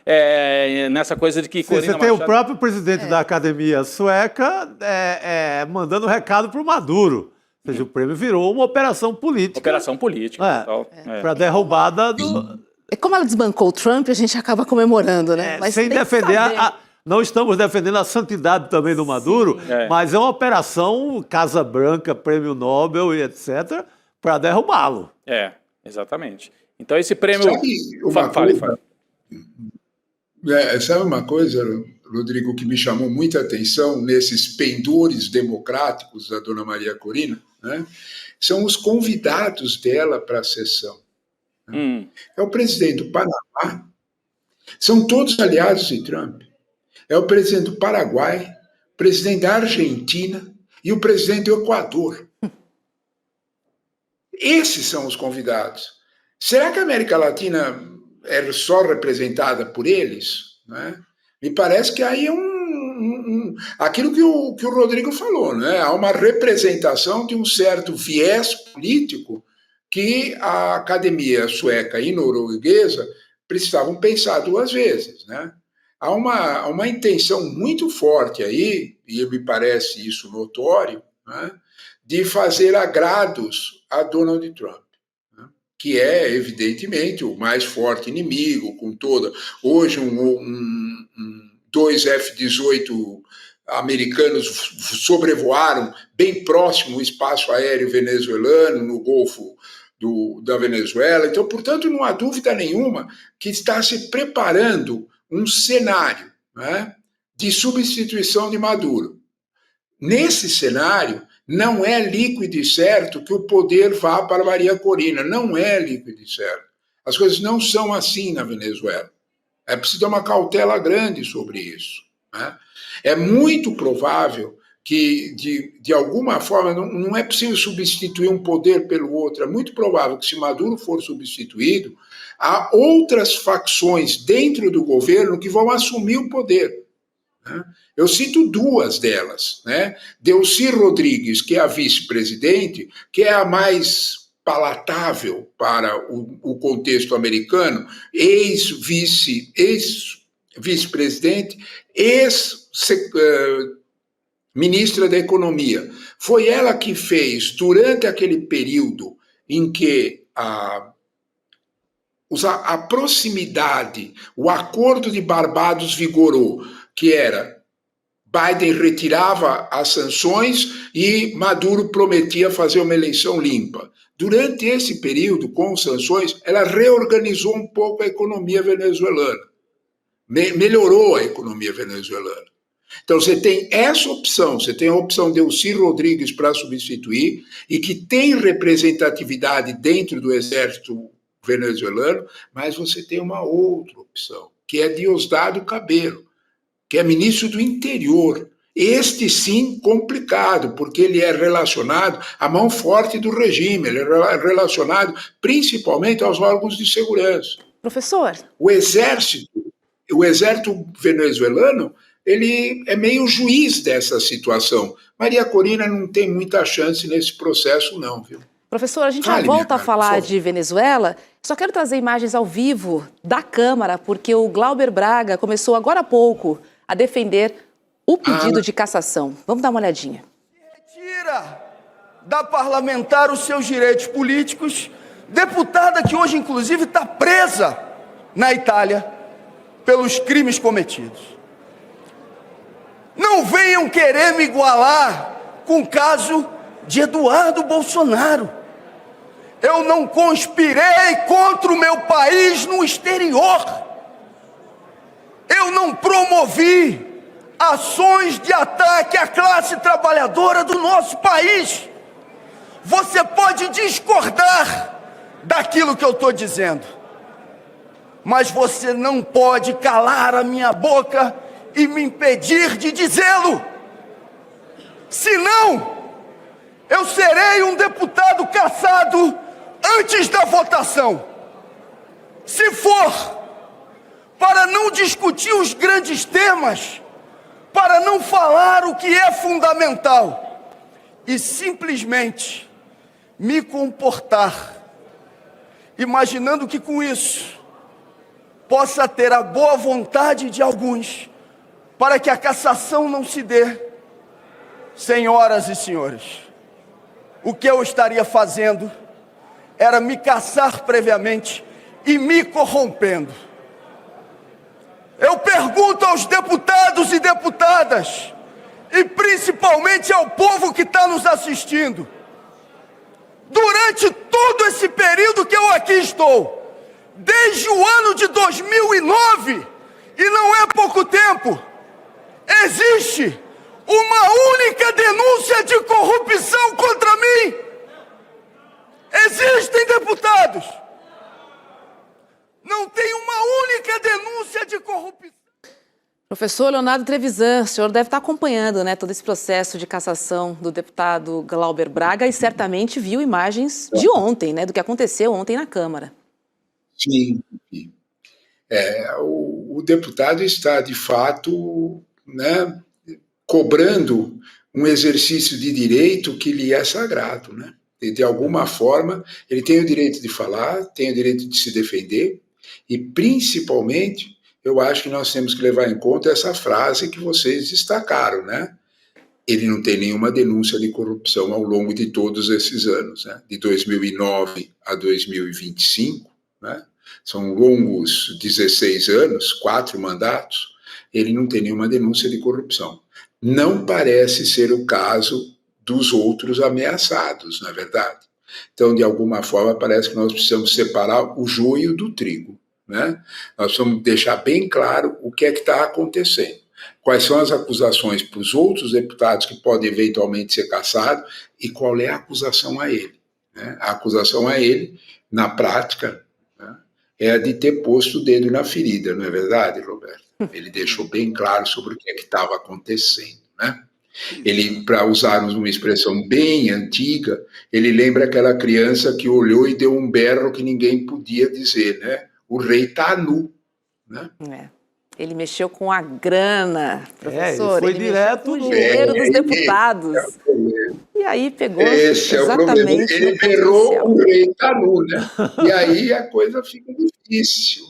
nessa coisa de que Corina Você tem Machado... o próprio presidente da Academia Sueca mandando recado para o Maduro. Ou seja, o prêmio virou uma operação política. Operação política. Para derrubada do... Como ela desbancou o Trump, a gente acaba comemorando, né? Mas sem defender não estamos defendendo a santidade também do Maduro, mas é uma operação Casa Branca, Prêmio Nobel e etc., para derrubá-lo. Exatamente. Então esse prêmio... Sabe uma coisa, Rodrigo, que me chamou muita atenção nesses pendores democráticos da dona Maria Corina, né? São os convidados dela para a sessão. É o presidente do Panamá, são todos aliados de Trump. É o presidente do Paraguai, o presidente da Argentina e o presidente do Equador. Esses são os convidados. Será que a América Latina é só representada por eles? Né? Me parece que aí é aquilo que o Rodrigo falou, né? Há uma representação de um certo viés político que a Academia Sueca e Norueguesa precisavam pensar duas vezes, né? Há uma intenção muito forte aí, e me parece isso notório, né, de fazer agrados a Donald Trump, né, que é, evidentemente, o mais forte inimigo, com toda... Hoje, dois F-18 americanos sobrevoaram bem próximo o espaço aéreo venezuelano, no Golfo da Venezuela. Então, portanto, não há dúvida nenhuma que está se preparando um cenário, né, de substituição de Maduro. Nesse cenário, não é líquido e certo que o poder vá para Maria Corina. Não é líquido e certo. As coisas não são assim na Venezuela. É preciso ter uma cautela grande sobre isso, né? É muito provável que, de alguma forma, não é possível substituir um poder pelo outro. É muito provável que, se Maduro for substituído, há outras facções dentro do governo que vão assumir o poder, né? Eu cito duas delas, né? Delcy Rodrigues, que é a vice-presidente, que é a mais palatável para o contexto americano, ex-vice-presidente, ex-ministra da Economia. Foi ela que fez, durante aquele período em que a proximidade, o acordo de Barbados vigorou, que era Biden retirava as sanções e Maduro prometia fazer uma eleição limpa. Durante esse período, com sanções, ela reorganizou um pouco a economia venezuelana. Melhorou a economia venezuelana. Então, você tem essa opção, você tem a opção de Delcy Rodrigues para substituir e que tem representatividade dentro do exército venezuelano, mas você tem uma outra opção, que é Diosdado Cabello, que é ministro do Interior. Este, sim, complicado, porque ele é relacionado à mão forte do regime, ele é relacionado principalmente aos órgãos de segurança. Professor? O exército venezuelano, ele é meio juiz dessa situação. Maria Corina não tem muita chance nesse processo, não, viu? Professor, a gente já volta a falar de Venezuela. Só quero trazer imagens ao vivo da Câmara, porque o Glauber Braga começou agora há pouco a defender o pedido de cassação. Vamos dar uma olhadinha. Retira da parlamentar os seus direitos políticos, deputada que hoje, inclusive, está presa na Itália pelos crimes cometidos. Não venham querer me igualar com o caso de Eduardo Bolsonaro. Eu não conspirei contra o meu país no exterior. Eu não promovi ações de ataque à classe trabalhadora do nosso país. Você pode discordar daquilo que eu estou dizendo, mas você não pode calar a minha boca e me impedir de dizê-lo. Senão, eu serei um deputado cassado antes da votação. Se for para não discutir os grandes temas, para não falar o que é fundamental e simplesmente me comportar, imaginando que com isso possa ter a boa vontade de alguns para que a cassação não se dê. Senhoras e senhores, o que eu estaria fazendo era me cassar previamente e me corrompendo. Eu pergunto aos deputados e deputadas, e principalmente ao povo que está nos assistindo, durante todo esse período que eu aqui estou, desde o ano de 2009, e não é pouco tempo, existe uma única denúncia de corrupção contra mim? Existem, deputados? Não tem uma única denúncia de corrupção. Professor Leonardo Trevisan, o senhor deve estar acompanhando, né, todo esse processo de cassação do deputado Glauber Braga e certamente viu imagens de ontem, né, do que aconteceu ontem na Câmara. Sim. O deputado está, de fato, né, cobrando um exercício de direito que lhe é sagrado, né? E, de alguma forma, ele tem o direito de falar, tem o direito de se defender, e, principalmente, eu acho que nós temos que levar em conta essa frase que vocês destacaram, né? Ele não tem nenhuma denúncia de corrupção ao longo de todos esses anos, né? De 2009 a 2025, né? São longos 16 anos, 4 mandatos, ele não tem nenhuma denúncia de corrupção. Não parece ser o caso dos outros ameaçados, não é verdade? Então, de alguma forma, parece que nós precisamos separar o joio do trigo, né? Nós precisamos deixar bem claro o que é que está acontecendo. Quais são as acusações para os outros deputados que podem eventualmente ser cassados e qual é a acusação a ele, né? A acusação a ele, na prática, né, é a de ter posto o dedo na ferida, não é verdade, Roberto? Ele deixou bem claro sobre o que é que estava acontecendo, né? Ele, para usarmos uma expressão bem antiga, ele lembra aquela criança que olhou e deu um berro que ninguém podia dizer, né? O rei está nu, né? Ele mexeu com a grana, professor. Ele foi direto no dinheiro dos deputados. E aí pegou exatamente. Ele berrou, o rei está nu, né? E aí a coisa fica difícil,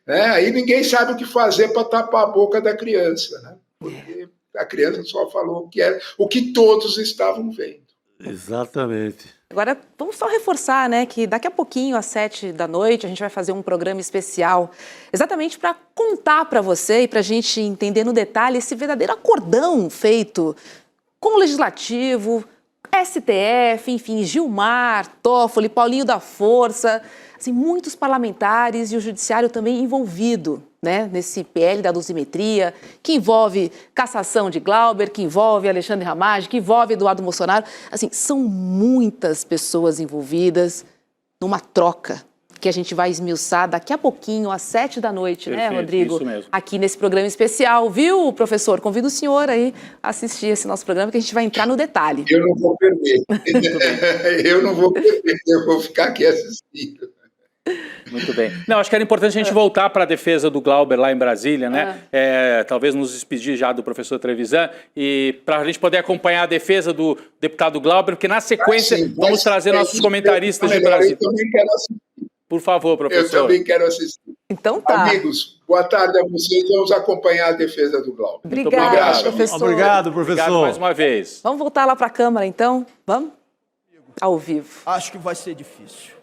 né? Aí ninguém sabe o que fazer para tapar a boca da criança, né? Porque a criança só falou o que era, o que todos estavam vendo. Exatamente. Agora, vamos só reforçar, né, que daqui a pouquinho, às 7 da noite, a gente vai fazer um programa especial exatamente para contar para você e para a gente entender no detalhe esse verdadeiro acordão feito com o Legislativo, STF, enfim, Gilmar, Toffoli, Paulinho da Força, assim, muitos parlamentares e o Judiciário também envolvido, né, nesse PL da dosimetria, que envolve cassação de Glauber, que envolve Alexandre Ramagem, que envolve Eduardo Bolsonaro. Assim, são muitas pessoas envolvidas numa troca que a gente vai esmiuçar daqui a pouquinho, às 7 da noite, perfeito, né, Rodrigo? Isso mesmo. Aqui nesse programa especial, viu, professor? Convido o senhor aí a assistir esse nosso programa, que a gente vai entrar no detalhe. Eu não vou perder. Eu não vou perder, eu vou ficar aqui assistindo. Muito bem. Não, acho que era importante a gente voltar para a defesa do Glauber lá em Brasília, né? Talvez nos despedir já do professor Trevisan e para a gente poder acompanhar a defesa do deputado Glauber, porque na sequência vamos trazer nossos comentaristas de Brasília. Eu também quero assistir. Por favor, professor. Eu também quero assistir. Então tá. Amigos, boa tarde a vocês. Vamos acompanhar a defesa do Glauber. Obrigada, professor. Obrigado, professor. Obrigado mais uma vez. Vamos voltar lá para a Câmara, então? Vamos? Ao vivo. Acho que vai ser difícil.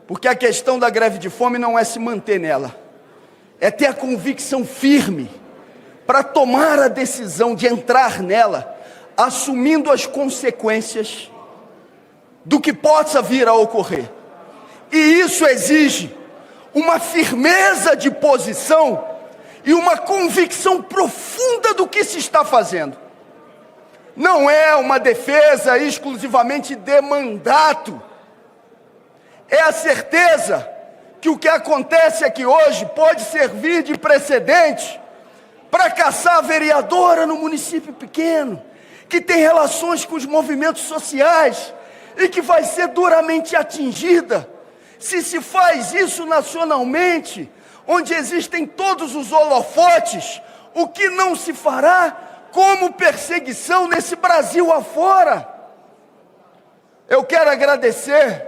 Porque a questão da greve de fome não é se manter nela, é ter a convicção firme para tomar a decisão de entrar nela, assumindo as consequências do que possa vir a ocorrer. E isso exige uma firmeza de posição e uma convicção profunda do que se está fazendo. não é uma defesa exclusivamente de mandato. É a certeza que o que acontece aqui hoje pode servir de precedente para caçar a vereadora no município pequeno, que tem relações com os movimentos sociais e que vai ser duramente atingida se se faz isso nacionalmente, onde existem todos os holofotes. O que não se fará como perseguição nesse Brasil afora? Eu quero agradecer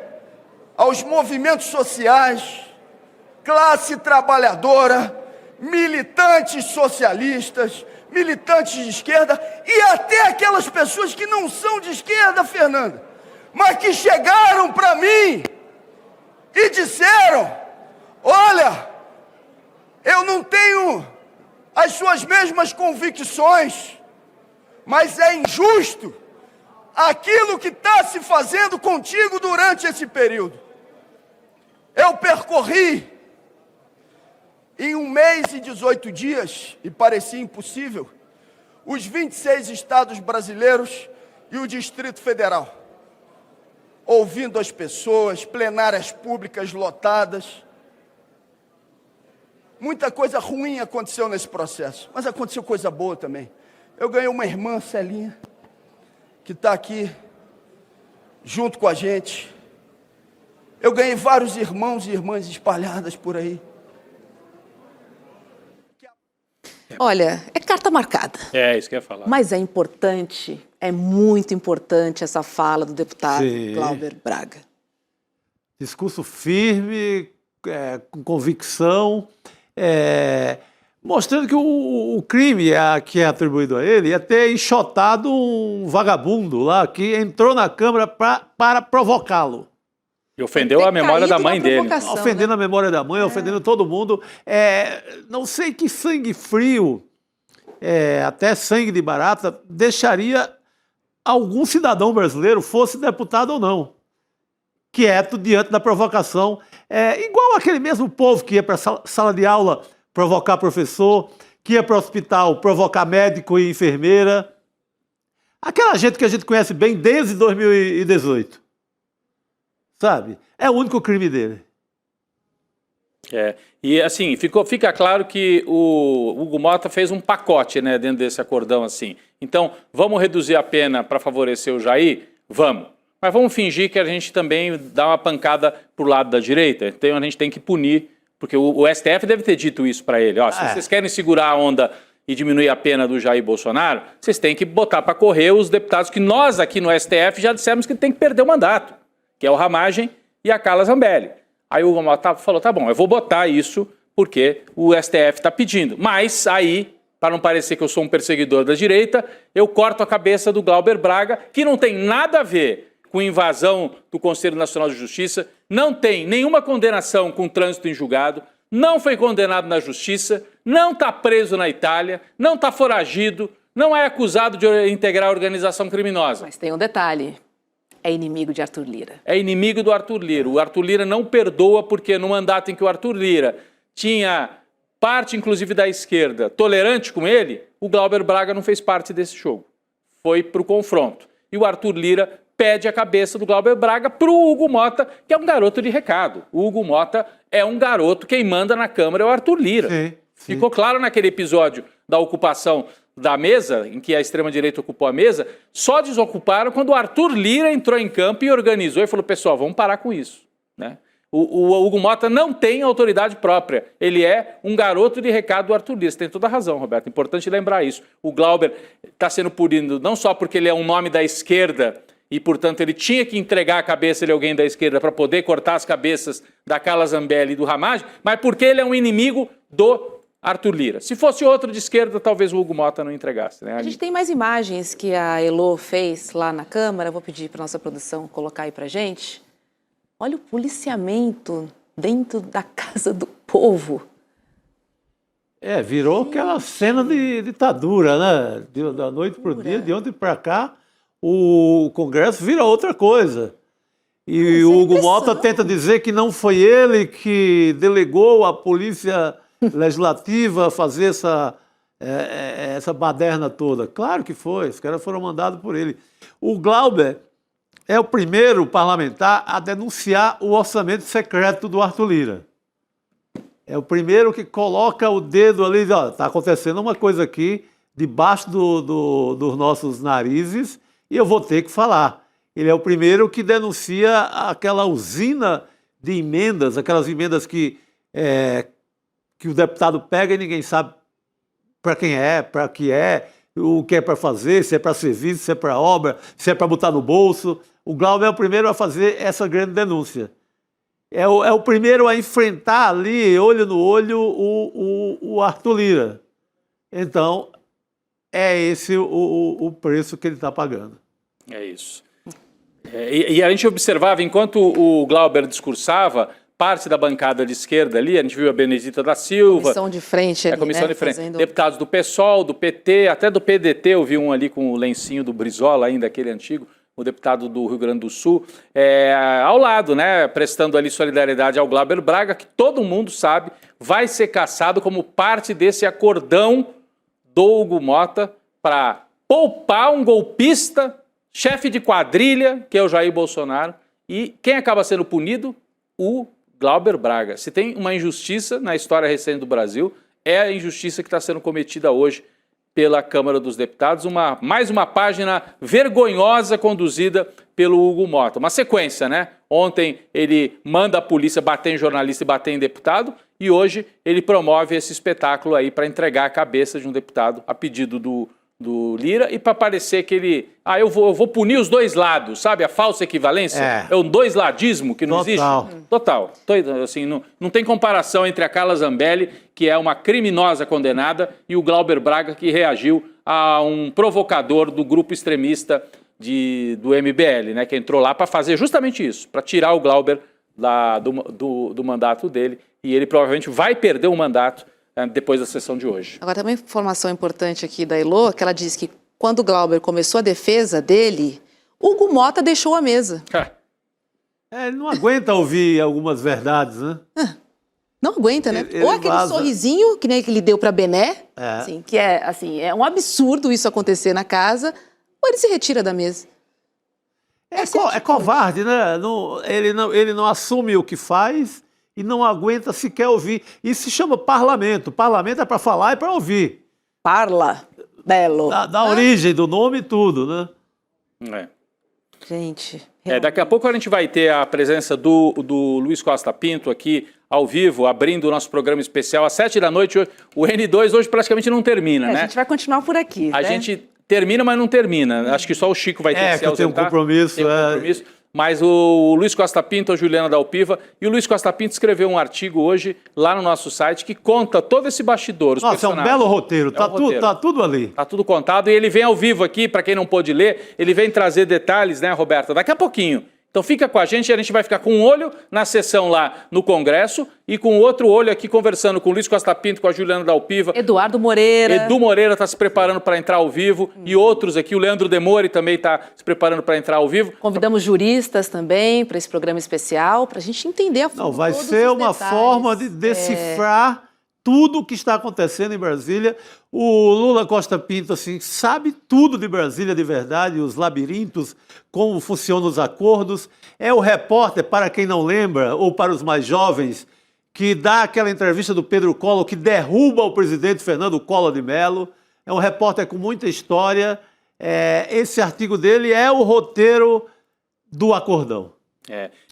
aos movimentos sociais, classe trabalhadora, militantes socialistas, militantes de esquerda e até aquelas pessoas que não são de esquerda, Fernanda, mas que chegaram para mim e disseram: olha, eu não tenho as suas mesmas convicções, mas é injusto aquilo que está se fazendo contigo durante esse período. Eu percorri em 1 mês e 18 dias, e parecia impossível, os 26 estados brasileiros e o Distrito Federal, ouvindo as pessoas, plenárias públicas lotadas. Muita coisa ruim aconteceu nesse processo, mas aconteceu coisa boa também. Eu ganhei uma irmã, Celinha, que está aqui junto com a gente. Eu ganhei vários irmãos e irmãs espalhadas por aí. Olha, é carta marcada. É, isso que eu ia falar. Mas é importante, é muito importante essa fala do deputado Glauber Braga. Discurso firme, com convicção, mostrando que o crime que é atribuído a ele é ter enxotado um vagabundo lá que entrou na Câmara para provocá-lo. E ofendeu a memória da mãe dele. Ofendendo a memória da mãe, ofendendo todo mundo. Não sei que sangue frio, até sangue de barata, deixaria algum cidadão brasileiro, fosse deputado ou não, quieto diante da provocação. Igual aquele mesmo povo que ia para a sala de aula provocar professor, que ia para o hospital provocar médico e enfermeira. Aquela gente que a gente conhece bem desde 2018. Sabe? É o único crime dele. E assim, fica claro que o Hugo Motta fez um pacote, né, dentro desse acordão assim. Então, vamos reduzir a pena para favorecer o Jair? Vamos. Mas vamos fingir que a gente também dá uma pancada pro lado da direita. Então a gente tem que punir, porque o STF deve ter dito isso para ele. Ó, se vocês querem segurar a onda e diminuir a pena do Jair Bolsonaro, vocês têm que botar para correr os deputados que nós aqui no STF já dissemos que tem que perder o mandato, que é o Ramagem e a Carla Zambelli. Aí o Hugo Motta falou, tá bom, eu vou botar isso porque o STF está pedindo. Mas aí, para não parecer que eu sou um perseguidor da direita, eu corto a cabeça do Glauber Braga, que não tem nada a ver com invasão do Conselho Nacional de Justiça, não tem nenhuma condenação com trânsito em julgado, não foi condenado na Justiça, não está preso na Itália, não está foragido, não é acusado de integrar a organização criminosa. Mas tem um detalhe. É inimigo de Arthur Lira. É inimigo do Arthur Lira. O Arthur Lira não perdoa porque no mandato em que o Arthur Lira tinha parte, inclusive, da esquerda tolerante com ele, o Glauber Braga não fez parte desse jogo. Foi para o confronto. E o Arthur Lira pede a cabeça do Glauber Braga para o Hugo Motta, que é um garoto de recado. O Hugo Motta é um garoto, quem manda na Câmara é o Arthur Lira. Sim. Ficou claro naquele episódio da ocupação da mesa, em que a extrema-direita ocupou a mesa, só desocuparam quando o Arthur Lira entrou em campo e organizou e falou, pessoal, vamos parar com isso. Né? O Hugo Motta não tem autoridade própria, ele é um garoto de recado do Arthur Lira. Você tem toda a razão, Roberto, importante lembrar isso. O Glauber está sendo punido não só porque ele é um nome da esquerda e, portanto, ele tinha que entregar a cabeça de alguém da esquerda para poder cortar as cabeças da Carla Zambelli e do Ramagem, mas porque ele é um inimigo do Arthur Lira. Se fosse outro de esquerda, talvez o Hugo Motta não entregasse. Né? A gente tem mais imagens que a Elô fez lá na Câmara. Vou pedir para a nossa produção colocar aí para gente. Olha o policiamento dentro da casa do povo. Virou aquela cena de ditadura, né? Da noite para o dia, de ontem para cá, o Congresso vira outra coisa. E o Hugo Motta tenta dizer que não foi ele que delegou a polícia legislativa fazer essa baderna toda. Claro que foi, os caras foram mandados por ele. O Glauber é o primeiro parlamentar a denunciar o orçamento secreto do Arthur Lira. É o primeiro que coloca o dedo ali e diz, ó, está acontecendo uma coisa aqui debaixo dos nossos narizes e eu vou ter que falar. Ele é o primeiro que denuncia aquela usina de emendas, aquelas emendas que o deputado pega e ninguém sabe para quem é, para que é, o que é para fazer, se é para serviço, se é para obra, se é para botar no bolso. O Glauber é o primeiro a fazer essa grande denúncia. É o primeiro a enfrentar ali, olho no olho, o Arthur Lira. Então, é esse o preço que ele está pagando. É isso. E a gente observava, enquanto o Glauber discursava, parte da bancada de esquerda ali, a gente viu a Benedita da Silva. Comissão de frente ali, a comissão né, de frente. fazendo... Deputados do PSOL, do PT, até do PDT, eu vi um ali com o lencinho do Brizola, ainda aquele antigo, o deputado do Rio Grande do Sul, ao lado, né, prestando ali solidariedade ao Glauber Braga, que todo mundo sabe vai ser caçado como parte desse acordão do Hugo Mota para poupar um golpista, chefe de quadrilha, que é o Jair Bolsonaro, e quem acaba sendo punido? O Glauber Braga. Se tem uma injustiça na história recente do Brasil, é a injustiça que está sendo cometida hoje pela Câmara dos Deputados, mais uma página vergonhosa conduzida pelo Hugo Mota. Uma sequência, né? Ontem ele manda a polícia bater em jornalista e bater em deputado, e hoje ele promove esse espetáculo aí para entregar a cabeça de um deputado a pedido do Lira e para parecer que ele... eu vou punir os dois lados, sabe? A falsa equivalência. É um dois-ladismo que não existe. Total. Assim, não tem comparação entre a Carla Zambelli, que é uma criminosa condenada, e o Glauber Braga, que reagiu a um provocador do grupo extremista do MBL, né? Que entrou lá para fazer justamente isso, para tirar o Glauber do mandato dele, e ele provavelmente vai perder o mandato depois da sessão de hoje. Agora, também informação importante aqui da Elô, que ela diz que quando o Glauber começou a defesa dele, Hugo Mota deixou a mesa. Ele não aguenta ouvir algumas verdades, né? Não aguenta, né? Ou aquele sorrisinho que nem que ele deu para Bené, assim, que é um absurdo isso acontecer na casa, ou ele se retira da mesa. É covarde, né? Ele não assume o que faz e não aguenta sequer ouvir. Isso se chama parlamento. Parlamento é para falar e para ouvir. Parla, belo. Da origem do nome e tudo, né? Gente... daqui a pouco a gente vai ter a presença do Luiz Costa Pinto aqui ao vivo, abrindo o nosso programa especial às 7 da noite. O N2 hoje praticamente não termina, né? A gente vai continuar por aqui. A gente termina, mas não termina. Acho que só o Chico vai ter que se ausentar. Tem um compromisso. Mas o Luiz Costa Pinto, a Juliana Dalpiva, e o Luiz Costa Pinto escreveu um artigo hoje lá no nosso site que conta todo esse bastidor. Nossa, é um belo roteiro, tá tudo ali. Tá tudo contado e ele vem ao vivo aqui, para quem não pôde ler, ele vem trazer detalhes, né, Roberta, daqui a pouquinho. Então fica com a gente vai ficar com um olho na sessão lá no Congresso e com outro olho aqui conversando com o Luiz Costa Pinto, com a Juliana Dalpiva. Eduardo Moreira. Edu Moreira está se preparando para entrar ao vivo e outros aqui, o Leandro Demore também está se preparando para entrar ao vivo. Convidamos juristas também para esse programa especial, para a gente entender a fundo. Não, vai ser uma forma de decifrar tudo o que está acontecendo em Brasília. O Lula Costa Pinto, assim, sabe tudo de Brasília de verdade, os labirintos, como funcionam os acordos. É o repórter, para quem não lembra, ou para os mais jovens, que dá aquela entrevista do Pedro Collor, que derruba o presidente Fernando Collor de Mello. É um repórter com muita história. Esse artigo dele é o roteiro do acordão.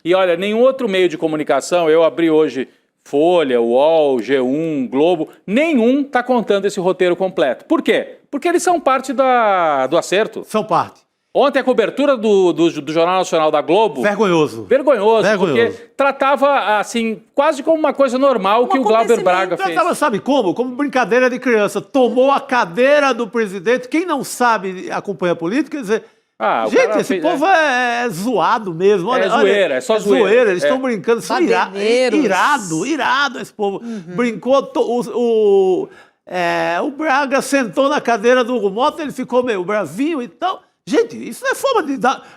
E olha, nenhum outro meio de comunicação, eu abri hoje Folha, UOL, G1, Globo, nenhum está contando esse roteiro completo. Por quê? Porque eles são parte do acerto. São parte. Ontem a cobertura do Jornal Nacional da Globo... Vergonhoso, porque tratava, assim, quase como uma coisa normal que o Glauber Braga fez. Tratava, sabe como? Como brincadeira de criança. Tomou a cadeira do presidente. Quem não sabe acompanha a política, quer dizer... gente, esse povo é zoado mesmo. Olha, zoeira, é só zoeira. Eles estão brincando, são irado esse povo. Brincou, o Braga sentou na cadeira do Hugo Mota, ele ficou meio bravinho e tal. Gente, isso não é forma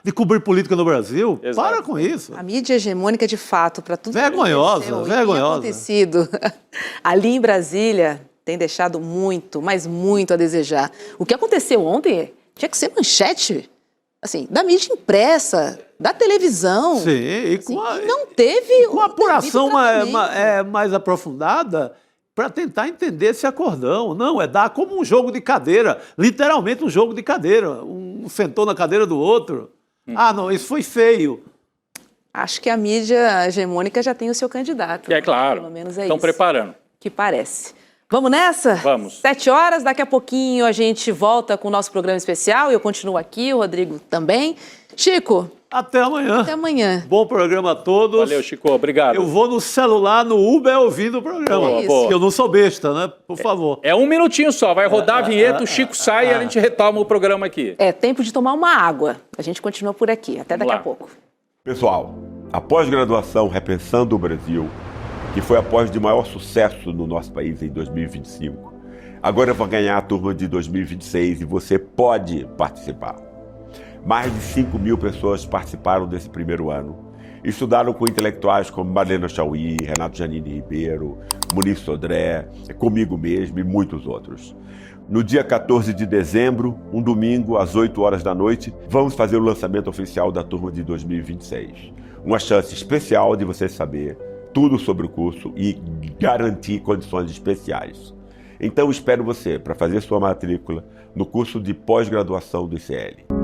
de cobrir política no Brasil. Exato. Para com isso. A mídia hegemônica, de fato, para tudo vergonhosa. acontecido ali em Brasília, tem deixado muito, mas muito a desejar. O que aconteceu ontem tinha que ser manchete, assim, da mídia impressa, da televisão. Sim, e não teve uma apuração mais aprofundada para tentar entender esse acordão. Não, é dar como um jogo de cadeira, literalmente um jogo de cadeira. Um sentou na cadeira do outro. Ah, não, isso foi feio. Acho que a mídia hegemônica já tem o seu candidato. É claro, pelo menos é estão isso preparando. que parece. Vamos nessa? Vamos. 7 horas, daqui a pouquinho a gente volta com o nosso programa especial. Eu continuo aqui, o Rodrigo também. Chico. Até amanhã. Até amanhã. Bom programa a todos. Valeu, Chico. Obrigado. Eu vou no celular, no Uber, ouvindo o programa. Boa. Eu não sou besta, né? Por favor. É 1 minutinho só. Vai rodar a vinheta, o Chico sai e a gente retoma o programa aqui. É tempo de tomar uma água. A gente continua por aqui. Até daqui a pouco. Pessoal, a pós-graduação Repensando o Brasil, que foi a pós de maior sucesso no nosso país em 2025, agora vai ganhar a turma de 2026 e você pode participar. Mais de 5 mil pessoas participaram desse primeiro ano. Estudaram com intelectuais como Marlene Chauí, Renato Janine Ribeiro, Muniz Sodré, comigo mesmo e muitos outros. No dia 14 de dezembro, um domingo, às 8 horas da noite, vamos fazer o lançamento oficial da turma de 2026. Uma chance especial de você saber tudo sobre o curso e garantir condições especiais. Então espero você para fazer sua matrícula no curso de pós-graduação do ICL.